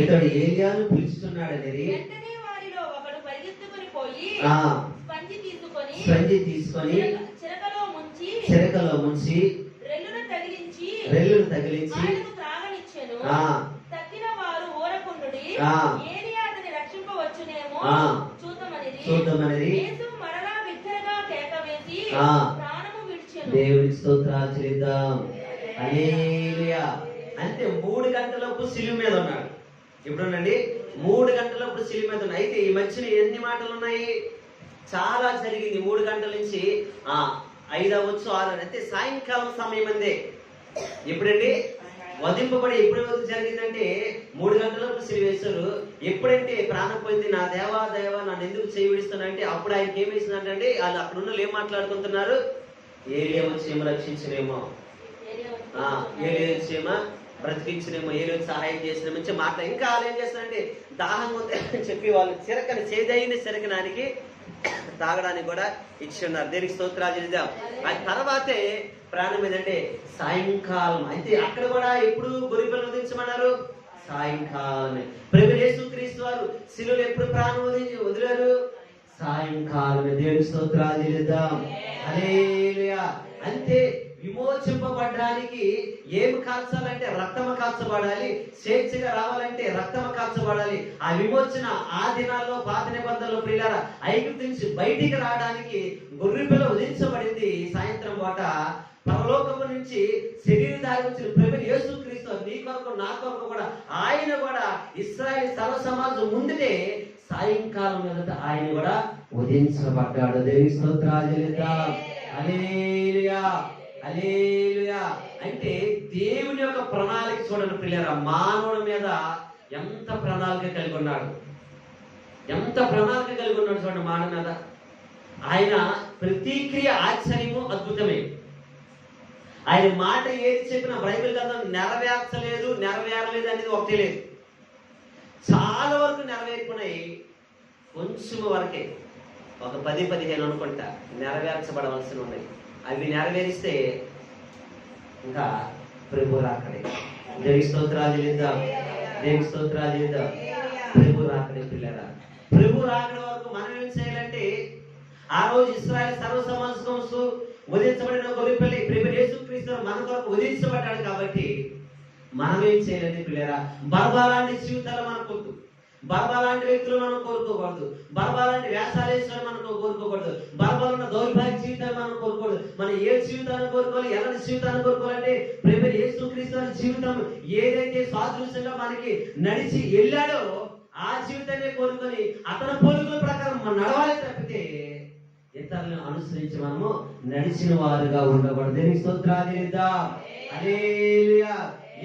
ఇతడు ఏలియాను పిలుచుచున్నాడని స్పంజి తీసుకొని చిరకలో ముంచి రెల్లును తగిలించి చూద్దామనేది. దేవునికి స్తోత్రాలు చెల్లిద్దాం. హల్లెలూయా. అంటే 3 గంటలప్పుడు శిలువ మీద ఉన్నాడు. ఇప్పుడునండి 3 గంటలప్పుడు శిలువ మీద ఉన్నాడు. అయితే ఈ మధ్యన ఎన్ని మాటలు ఉన్నాయి? చాలా జరిగింది. 3 గంటల నుంచి 5 అవ్వచ్చు 6 అయితే సాయంకాలం సమయం అందే. ఎప్పుడండి వధింపబడి ఎప్పుడు జరిగిందంటే 3 గంటలప్పుడు శిలువ వేశారు. ఎప్పుడంటే ప్రాణం పోయింది, నా దేవా నన్ను ఎందుకు చేయి విడిస్తానంటే అప్పుడు ఆయనకి ఏం వేసిందంటే వాళ్ళు అక్కడ ఉన్న ఏం మాట్లాడుకుంటున్నారు? ఏలియా వచ్చి ఏమో రక్షించనేమో, ఏలియా వచ్చి ఏమో బ్రతికించనేమో, ఏలియా సహాయం చేసిన మంచి మాట. ఇంకా వాళ్ళు ఏం చేస్తారంటే దాహం ఉంది అని చెప్పి వాళ్ళు చిరకని చేదైన చిరకనానికి తాగడానికి కూడా ఇచ్చి ఉన్నారు. దేనికి స్తోత్రాలు చేద్దాం. ఆ తర్వాతే ప్రాణం ఏదంటే సాయంకాలం. అయితే అక్కడ కూడా ఎప్పుడు గొర్రెపిల్లను వధించమన్నారు? సాయంకాలమే. ప్రభువు యేసుక్రీస్తు వారు శిలువలో ఎప్పుడు ప్రాణం వదిలారు? సాయంకాలం దేవుని స్తోత్రాలు చెల్లిద్దాం. హల్లెలూయా. అంతే, విమోచింపబడడానికి ఏమి కాల్చాలంటే రక్తము కాల్చబడాలి. స్వేచ్ఛగా రావాలంటే రక్తము కాల్చబడాలి. ఆ విమోచన ఆ దినాల్లో పాత నిబంధనలు ప్రియులారా ఐగుప్తు నుంచి బయటికి రావడానికి గొర్రెపిల్ల వధించబడింది. సాయంత్రం పూట పరలోకము నుంచి శరీరధారి వచ్చిన ప్రభువు యేసుక్రీస్తు నీ కొరకు నా కొరకు కూడా ఆయన కూడా ఇశ్రాయేలు సర్వ సమాజం ముందునే సాయంకాలం మీద ఆయన కూడా వధించబడ్డాడు. దేవుని స్తోత్రాలు చెల్లిద్దాం. హల్లెలూయా, హల్లెలూయా. అంటే దేవుని యొక్క ప్రణాళిక చూడండి ప్రియులారా, మానవుడి మీద ఎంత ప్రణాళిక కలిగి ఉన్నాడు, ఎంత ప్రణాళిక కలిగి ఉన్నాడు చూడండి మానవుడి మీద. ఆయన ప్రతిక్రియ ఆశ్చర్యము అద్భుతమే. ఆయన మాట ఏది చెప్పినా బైబిల్ గ్రంథం నెరవేర్చలేదు నెరవేరలేదు అనేది ఒకటి లేదు. చాలా వరకు నెరవేర్పున్నాయి, కొంచెం వరకే ఒక 10-15 అనుకుంటా నెరవేర్చబడవలసి ఉన్నాయి. అవి నెరవేరిస్తే ఇంకా ప్రభు రాకడే. దేవి స్తోత్రాలు చెల్లిద్దాం, దేవి స్తోత్రాలు చెల్లిద్దాం. ప్రభు రాకడే పిల్లరా. ప్రభు రాకడ వరకు మనం ఏం చేయాలంటే, ఆ రోజు ఇశ్రాయేలు సర్వ సమాజం వధించబడిన గొర్రెపిల్ల ప్రభువు యేసుక్రీస్తు మన కొరకు వధించబడ్డాడు కాబట్టి మనం ఏం చేయాలంటే పిల్లరా, బర్బా లాంటి జీవితాలు మనకొద్దు, బర్బా లాంటి వ్యక్తులు మనం కోరుకోకూడదు, బర్బా లాంటి వేషాలు వేసుకొని మనం కోరుకోకూడదు, బర్బాలు ఉన్న దౌర్భాగ్య జీవితాన్ని మనం కోరుకోకూడదు. మనం ఏ జీవితాన్ని కోరుకోవాలి, ఎలాంటి జీవితాన్ని కోరుకోవాలంటే ప్రభువు యేసుక్రీస్తు జీవితం ఏదైతే సాదృశ్యంగా మనకి నడిచి వెళ్ళాడో ఆ జీవితాన్ని కోరుకొని అతని పోలికల ప్రకారం మనం నడవాలి తప్పితే ఇతరులను అనుసరించి మనము నడిచిన వారుగా ఉండకూడదు. దేనికి స్తోత్రాలు చెల్లిద్దాం. హల్లెలూయా.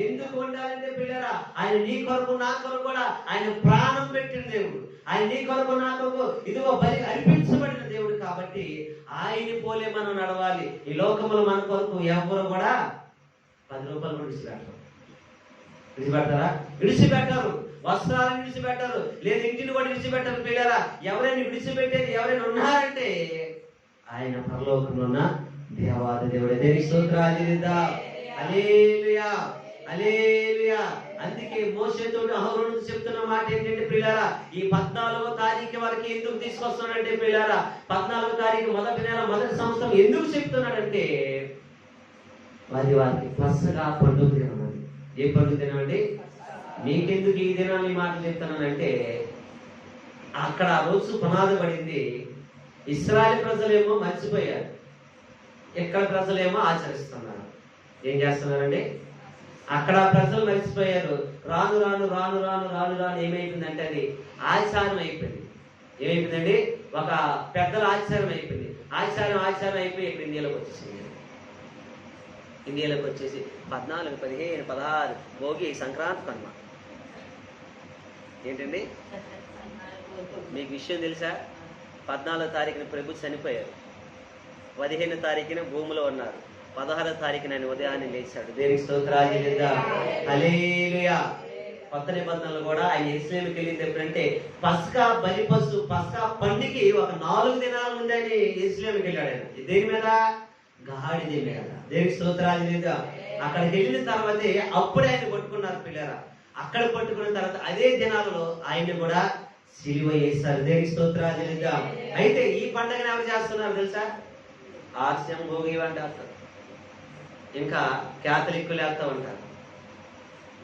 ఎందుకు ఉండాలంటే పిల్లరా, ఆయన నీ కొరకు నా కొరకు కూడా ఆయన ప్రాణం పెట్టిన దేవుడు. ఆయన నీ కొరకు నా కొరకు ఇదిగో బలి అర్పించబడిన దేవుడు కాబట్టి ఆయన పోలే మనం నడవాలి. ఈ లోకములో మన కొరకు ఎవరు కూడా 10 రూపాయలు విడిచిపెడతారా? విడిచిపెట్టారు. వస్త్రాలను విడిచిపెట్టారు, లేదు ఇంటిని కూడా విడిచిపెట్టారు. పిల్లరా, ఎవరైనా విడిచిపెట్టేది ఎవరైనా ఉన్నారంటే ఆయన పరలోకంలో ఉన్న దేవాది దేవుడే. దేనికి స్తోత్రాలు చెల్లిద్దాం. హల్లెలూయా, హల్లెలూయా. అందుకే మోషేతో అహరోనుతో చెప్తున్న మాట ఏంటంటే పిల్లరా, ఈ 14వ తారీఖు వరకు ఎందుకు తీసుకొస్తున్నాడంటే పిల్లరా, 14వ తారీఖు మొదటి నెల మొదటి సంవత్సరం ఎందుకు చెప్తున్నాడంటే వారికి పసగా పండుగ దినం. అది ఏ పండుగ దినం అండి? మీకెందుకు ఈ దినాన్ని మాటలు చెప్తున్నానంటే, అక్కడ ఆ రోజు పునాది పడింది. ఇశ్రాయేలు ప్రజలేమో మర్చిపోయారు, ఇక్కడ ప్రజలేమో ఆచరిస్తున్నారు. ఏం చేస్తున్నారండి? అక్కడ ప్రజలు మర్చిపోయారు. రాను రాను రాను రాను రాను రాను ఏమైపోయిందంటే అది ఆచారం అయిపోయింది. ఏమైపోయిందండి? ఒక పెద్దల ఆచారం అయిపోయింది. ఆచారం అయిపోయి ఇక్కడ ఇండియాలోకి వచ్చేసింది. ఇండియాలోకి వచ్చేసి 14, 15, 16 భోగి, సంక్రాంతి, కనుమ. ఏంటండి మీకు విషయం తెలుసా? 14వ తారీఖున ప్రభు చనిపోయారు, 15వ తారీఖున భూమిలో ఉన్నారు, 16వ తారీఖున ఆయన ఉదయాన్నే లేచాడు. దేవునికి స్తోత్రాలు చెల్లిద్దాం. హల్లెలూయా. కొత్త నిబంధనలు కూడా ఆయన యెరూషలేముకి వెళ్ళింది ఎప్పుడంటే పస్కా బలి పశువు పస్కా పండుగకి ఒక 4 దినాల ముందు ఆయన యెరూషలేముకి వెళ్ళాడు. ఆయన దేని మీద? గాడిద మీద. దేవునికి స్తోత్రాలు చెల్లిద్దాం. అక్కడికి వెళ్ళిన తర్వాతే అప్పుడే ఆయన పట్టుకున్నారు పిల్లరా. అక్కడ పట్టుకున్న తర్వాత అదే దినాలలో ఆయన కూడా సిలువ వేస్తారు. దేవునికి స్తోత్రాలు చెల్లిద్దాం. అయితే ఈ పండుగను ఎవరు చేస్తున్నారు తెలుసా? ఆర్స్యం, భోగి వంట వేస్తారు, ఇంకా క్యాథలిక్కులు వేస్తూ ఉంటారు,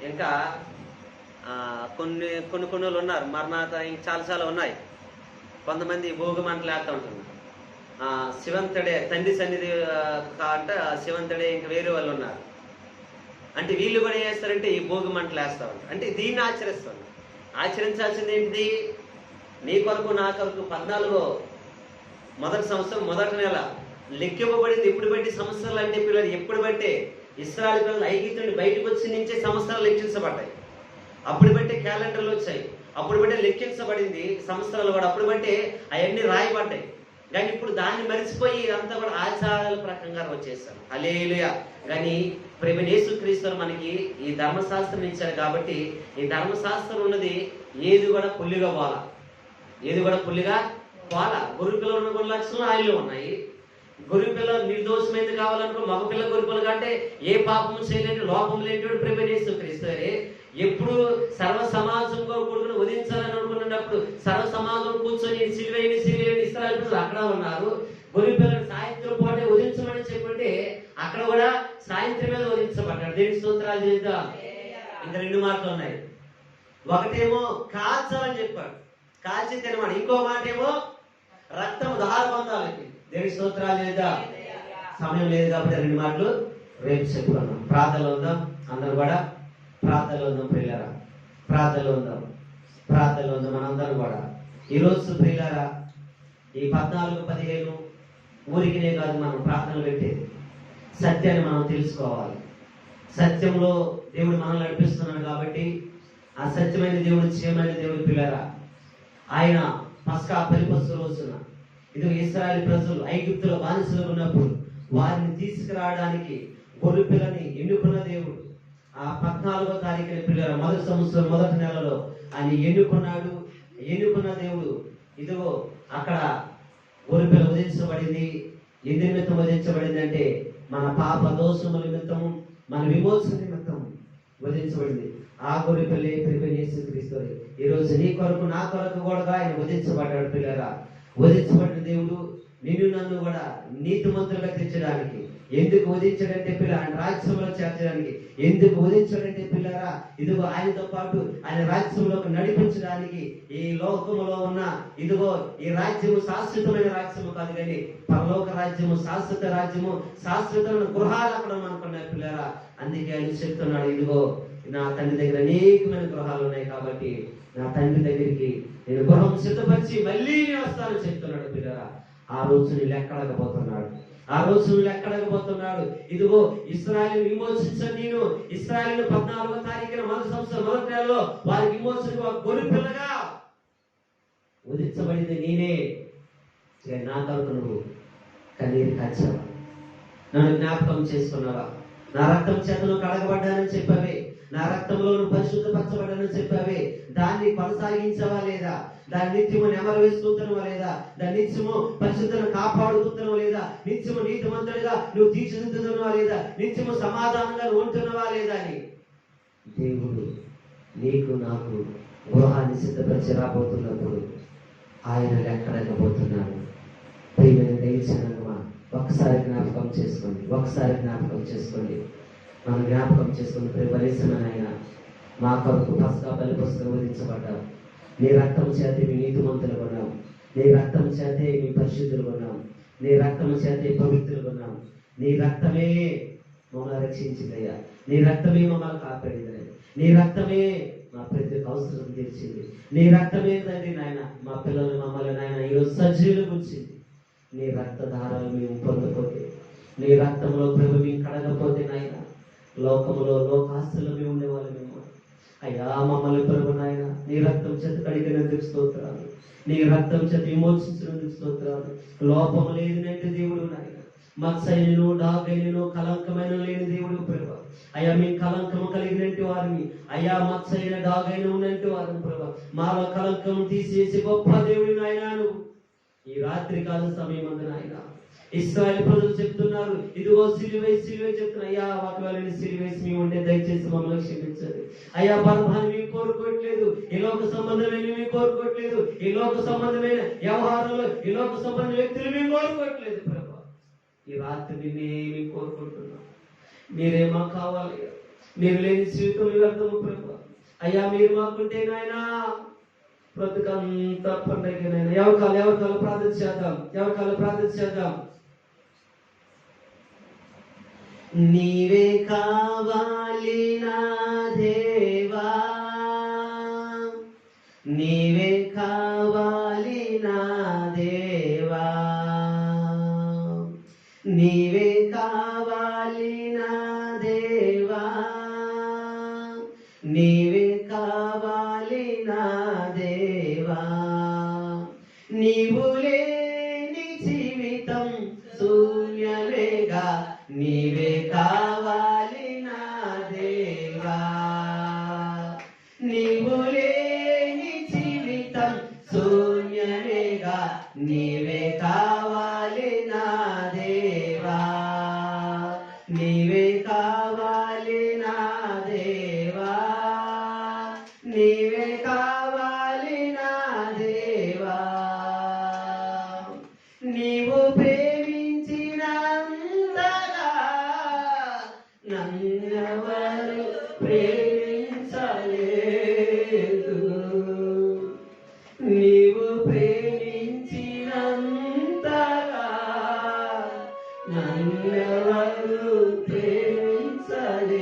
ఇంకా కొన్ని వాళ్ళు ఉన్నారు మరణాత, ఇంకా చాలా ఉన్నాయి. కొంతమంది భోగి మంటలు వేస్తూ ఉంటున్నారు. శివంతుడే తండ్రి సన్నిధి అంటే శివంతుడే, ఇంకా వేరే వాళ్ళు ఉన్నారు. అంటే వీళ్ళు కూడా ఏం చేస్తారంటే ఈ భోగి మంటలు వేస్తూ ఉంటారు. అంటే దీన్ని ఆచరిస్తారు. ఆచరించాల్సింది ఏంటిది? నీ కొరకు నా కొరకు 14వ మొదటి సంవత్సరం మొదటి నెల లెక్కివ్వబడింది. ఎప్పుడు బట్టి సంవత్సరాలు అంటే పిల్లలు ఎప్పుడు బట్టే ఇశ్రాయేలు ప్రజలు ఐగుప్తు నుండి బయటకు వచ్చి నుంచే సంవత్సరాలు లెక్కించబడ్డాయి. అప్పుడు బట్టే క్యాలెండర్లు వచ్చాయి, అప్పుడు బట్టే లెక్కించబడింది సంవత్సరాలు కూడా, అప్పుడు బట్టే అవన్నీ రాయబడ్డాయి. కానీ ఇప్పుడు దాన్ని మరిచిపోయి ఇదంతా కూడా ఆచారాల ప్రకారంగా వచ్చేసారు. హల్లెలూయా. కానీ ప్రభువు యేసుక్రీస్తు మనకి ఈ ధర్మశాస్త్రం ఇచ్చారు కాబట్టి ఈ ధర్మశాస్త్రం ఉన్నది ఏది కూడా పుల్లిగా పోలా, ఏది కూడా పుల్లిగా పోలా. గొర్రెపిల్ల ఉన్న కొన్ని లక్షణాలు ఆయనలో ఉన్నాయి. గొర్రెపిల్ల నిర్దోషమైంది కావాలనుకో, మగపిల్ల గొర్రెపిల్ల కంటే ఏ పాపం చేయలేని లోపం లేనివాడు ప్రభువు యేసుక్రీస్తు. ఎప్పుడు సర్వ సమాజంగా కూడుకుని వధించాలని అనుకున్నప్పుడు సర్వ సమాజం కూర్చొని సిలువేని పశువులు అక్కడ ఉన్నారు. గొర్రె పిల్లలు సాయంత్రం పూటే వధించమని చెప్పంటే అక్కడ కూడా సాయంత్రం మీద వధించబడ్డాడు. దేవుని స్తోత్రాలు చేద్దాం. ఇంకా 2 మాటలు ఉన్నాయి. ఒకటేమో కాల్చాలని చెప్పాడు, కాల్చి తినమాట. ఇంకో మాట ఏమో రక్తం దార పొందాలకి. దేవుని స్తోత్రాలు చేద్దాం. సమయం లేదు కాబట్టి 2 మాటలు రేపు చెప్పుకున్నాం. ప్రార్థనలో ఉందాం. అందరూ కూడా ప్రార్థనలో ఉందాం. ప్రియులారా ప్రార్థనలో ఉందాం. ప్రార్థనలో ఉందాం మనందరం కూడా. ఈరోజు ప్రియులారా ఈ 14-15 ఊరికినే కాదు మనం ప్రార్థనలు పెట్టేది. సత్యాన్ని మనం తెలుసుకోవాలి. సత్యంలో దేవుడు మనల్ని నడిపిస్తున్నాడు కాబట్టి ఆ సత్యమైన దేవుడు, క్షేమైన దేవుడు పిల్లరా, ఆయన పస్కా పరిపస్తు రోజున ఇది ఇశ్రాయేలు ప్రజలు ఐగుప్తులో బానిసలు ఉన్నప్పుడు వారిని తీసుకురావడానికి గొర్రె పిల్లని ఎన్నుకున్న దేవుడు ఆ 14వ తారీఖున పిల్లల మొదటి సంవత్సరం మొదటి నెలలో ఆయన ఎన్నుకున్నాడు. ఎన్నుకున్న దేవుడు ఇదిగో అక్కడ గొర్రె పిల్ల వధించబడింది. ఎందు నిమిత్తం వధించబడింది అంటే మన పాప దోషముల నిమిత్తం, మన విమోచన నిమిత్తం వధించబడింది. ఆ గొర్రె పిల్ల యేసుక్రీస్తు ఈ రోజు నీ కొరకు నా కొరకు కూడా ఆయన వధించబడ్డాడు. పిల్లరా వధించబడిన దేవుడు నిన్ను నన్ను కూడా నీతిమంతులుగా తెచ్చడానికి. ఎందుకు వధించాడంటే పిల్ల ఆయన రాజ్యంలో చేర్చడానికి. ఎందుకు వధించాడంటే పిల్లరా ఇదిగో ఆయనతో పాటు ఆయన రాజ్యంలోకి నడిపించడానికి. ఈ లోకములో ఉన్న ఇదిగో ఈ రాజ్యము శాశ్వతమైన రాజ్యము కాదు కానీ పరలోక రాజ్యము, శాశ్వత రాజ్యము, శాశ్వతమైన గృహాలు అక్కడ అనుకున్నాయి పిల్లరా. అందుకే ఆయన చెప్తున్నాడు, ఇదిగో నా తండ్రి దగ్గర అనేకమైన గృహాలు ఉన్నాయి కాబట్టి నా తండ్రి దగ్గరికి నేను గృహం సిద్ధపరిచి మళ్ళీ నేను వస్తానని చెప్తున్నాడు పిల్లరా. ఆ రోజు నీళ్ళు ఎక్కడకపోతున్నాడు. ఆ రోజు నువ్వు ఎక్కడకపోతున్నాడు. ఇదిగో ఇశ్రాయేలును విమోచించని నేను ఇశ్రాయేలును 14వ తారీఖున మొదటి సంవత్సరం మొదటి నెలలో వారికి విమోచనకు గొర్రె పిల్లగా ఉదించబడింది నేనే. నా కొరకు నువ్వు కన్నీరు కాచావా? నన్ను జ్ఞాపకం చేసుకున్నావా? నా రక్తం చేత నువ్వు కడగబడ్డానని చెప్పావే, నా రక్తంలో నువ్వు పరిశుద్ధపరచబడ్డానని చెప్పావే. దాన్ని కొనసాగించవా లేదా? దాని నిత్యము నెమరు వేసుకుంటున్నావా లేదా? దాని నిత్యము పరిశుద్ధను కాపాడుకుంటున్నావా లేదా? నిత్యము నీతిమంతుడిగా నువ్వు తీర్చిదిద్దుతున్నావా లేదా? నిత్యము సమాధానంగా నువ్వు ఉంటున్నావా లేదా అని దేవుడు నీకు నాకు గృహాన్ని సిద్ధపరిచి రాబోతున్నప్పుడు ఆయన లెక్కడకపోతున్నాడు. ప్రియమైన దయచేయనమ్మా ఒకసారి జ్ఞాపకం చేసుకోండి. ఒకసారి జ్ఞాపకం చేసుకోండి. మనం జ్ఞాపకం చేసుకుని ప్రియమైన ఆయన మా కొరకు పస్కా బలి పుస్తకం వధించబడ్డాం. నీ రక్తం చేతే మీ నీతిమంతులు కొన్నాం. నీ రక్తం చేతే మీ పరిశుద్ధులు కొన్నాం. నీ రక్తం చేతే పవిత్రులు కొన్నాం. నీ రక్తమే మమ్మల్ని రక్షించిందయ్యా. నీ రక్తమే మమ్మల్ని కాపాడిందయ్యా. నీ రక్తమే మా ప్రతి అవసరం తీర్చింది. నీ రక్తమే తండ్రి నాయన మా పిల్లలు మమ్మల్ని నాయన ఈరోజు సజీవులు గుర్చింది. నీ రక్తధారాలు మేము పొందకపోతే, నీ రక్తంలో ప్రభు మేము కడగపోతే నాయన లోకములో లోకాస్తులు మేము ఉండేవాళ్ళు. మేము అయ్యా మమ్మల్ని ప్రభు నాయన నీ రక్తం చేత కడిగినందుకు స్తోత్రాలు. నీ రక్తం చేత విమోచించినందుకు స్తోత్రాలు. లోపము లేనినట్టు దేవుడు నాయన, మత్సైనను డాగైనను కలంకమైన లేని దేవుడు ప్రభు. అయ్యా మేము కలంకము కలిగినట్టు వారిని, అయ్యా మత్సైన డాగైన ఉన్నట్టు వారిని ప్రభు. మాలో కలంకం తీసేసి గొప్ప దేవుడు నాయన నువ్వు. ఈ రాత్రి కాల సమయం అందు నాయన ఇశ్రాయేలు ప్రజలు చెప్తున్నారు, ఇదిగో సిలువేసి చెప్తున్నా. అయ్యా ఒకవేళ సిలువేసి మేము ఉంటే దయచేసి మమ్మల్ని క్షమించండి. అయ్యా బలభాన్ని మేము కోరుకోవట్లేదు. ఈ లోక సంబంధమైన మేము కోరుకోవట్లేదు. ఈ లోక సంబంధమైన వ్యవహారంలో ఈ లోక సంబంధమైన వ్యక్తులు మేము కోరుకోవట్లేదు ప్రభా. ఈ రాత్రి నిన్నేమి కోరుకుంటున్నాం. మీరే మాకు కావాలి. మీరు లేని జీవితం వ్యర్థము ప్రభా. అయ్యా మీరు మాకుంటే నాయనా బ్రతుకంతా పండగనైనా ఎవరికాలు ప్రార్థన చేద్దాం. ఎవరికాలు ప్రార్థన చేద్దాం. నీవే కావాలి నా దేవా, నీవే కావాలి నా దేవా, నీవే కావాలి నా దేవా, నీవే కావాలి నా దేవా. నీవు లేని జీవితం శూన్యమేగా, నీవే కావాలి నా దేవా. నీవు లేని జీవితం శూన్యమేగా, నీవే కావాలి నా దేవా. నీవే కావాలి నా దేవా, నీవే కావాలి నా దేవా. నన్నెవరు ప్రేమించలేదు.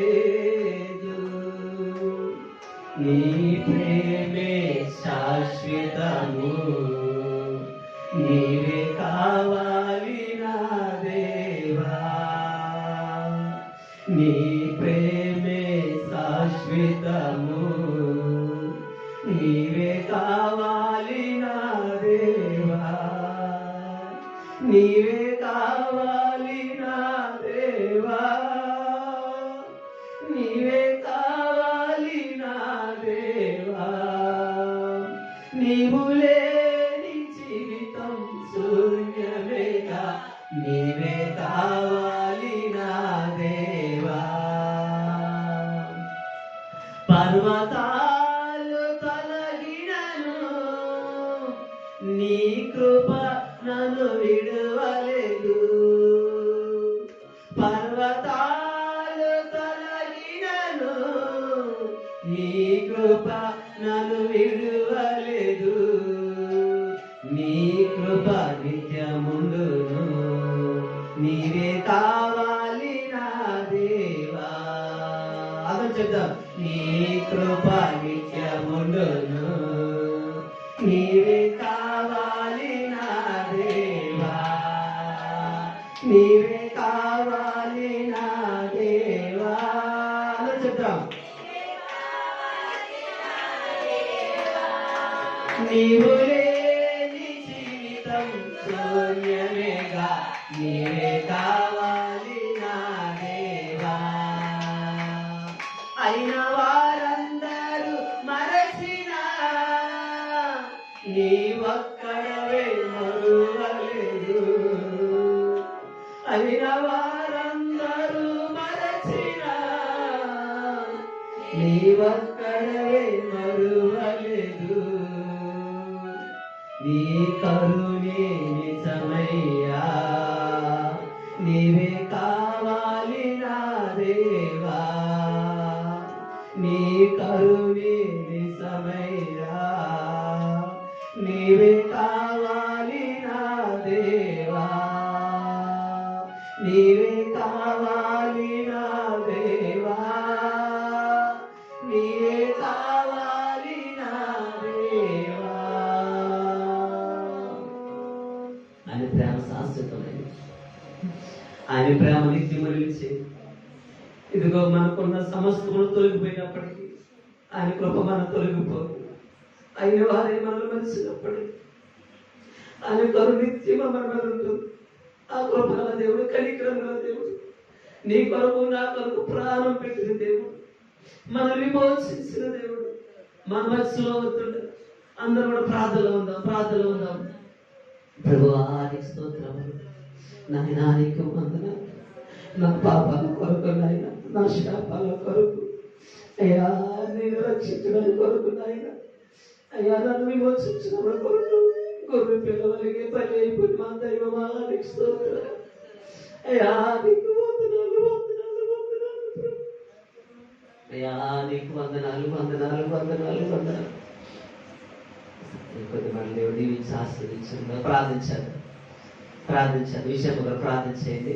నీ ప్రేమే శాశ్వతము, నీవే కావాలి నా దేవా. నీ ప్రేమే శాశ్వతము, నీవే కావాలి నా దేవా. నీవే కావాలి నా దేవా. నీవే కావాలి నా దేవా. నీవు లేని జీవితం శూన్యమేగా, నీవే కావాలి నా దేవా. పర్వతాలు తొలగినను నీ కృప నన్ను విడువలేదు. పర్వతాలు తొలగినను నీ కృప నన్ను విడువలేదు. నీ కృప నిత్యముండును, నీవే కావాలి నా దేవా. అర్థం చెప్తాం. నీ కృప నిత్యముండును, నీవే కావాలి నా దేవా. నీవే కావాలి నా దేవా. అర్థం చెప్తాం. నీవు లేని జీవితం శూన్యమేగా, నీవే కావాలి నా దేవా. అయిన వారందరూ మరచిన నీ ఒక్కడవే మరువలేదు. అయిన వారందరూ మరచిన నీ ఒక్కడవే మరువలేదు. నీ కరుణే నిజమయ్యా, నీవే కావాలి నా దేవా. నీ కరుణే నిజమయ్యా, నీవే కావాలి నా దేవా. నీవే కావాలి నా దేవా. నీవే కావాలి నా దేవా. ఆయన ప్రేమ శాశ్వతమైనది. ఆయన ప్రేమ నిత్యము నిలిచేది. ఇదిగో మనకున్న సమస్తమును తొలగిపోయినప్పటికీ ఆయన కృప మనం తొలగిపోదు. అయిన వారే మనల్ని మరిచినప్పటికీ ఆయన కరు నిత్యము మన మీద ఉంటుంది. ఆ కృపగల దేవుడు, కనికరముగల దేవుడు, నీ కొరకు నా కొరకు ప్రాణం పెట్టిన దేవుడు, మనల్ని విమోచించిన దేవుడు మన మధ్యలో ఉంటుండే. అందరూ కూడా ప్రార్థనలో ఉందాం. ప్రభువా నీకు స్తోత్రములు. నాయనా నీకు వందనాలు. నా పాపాల కొరకు నాయన, నా శాపాల కొరకు అయ్యా, నేను రక్షించడానికి కొరకు నాయన, అయ్యా నన్ను విమోచించిన కొరకు గొర్రె పిల్లవలిగే పని అయిపోయి మా దైవమా నీకు స్తోత్రాలు. అయ్యా నీకు వందనాలు. అయ్యా నీకు వందనాలు. కొద్దిమంది దేవుడు దీవించి ఆశీర్వదించండి. ప్రార్థించాలి. విషయం ప్రార్థించేయండి.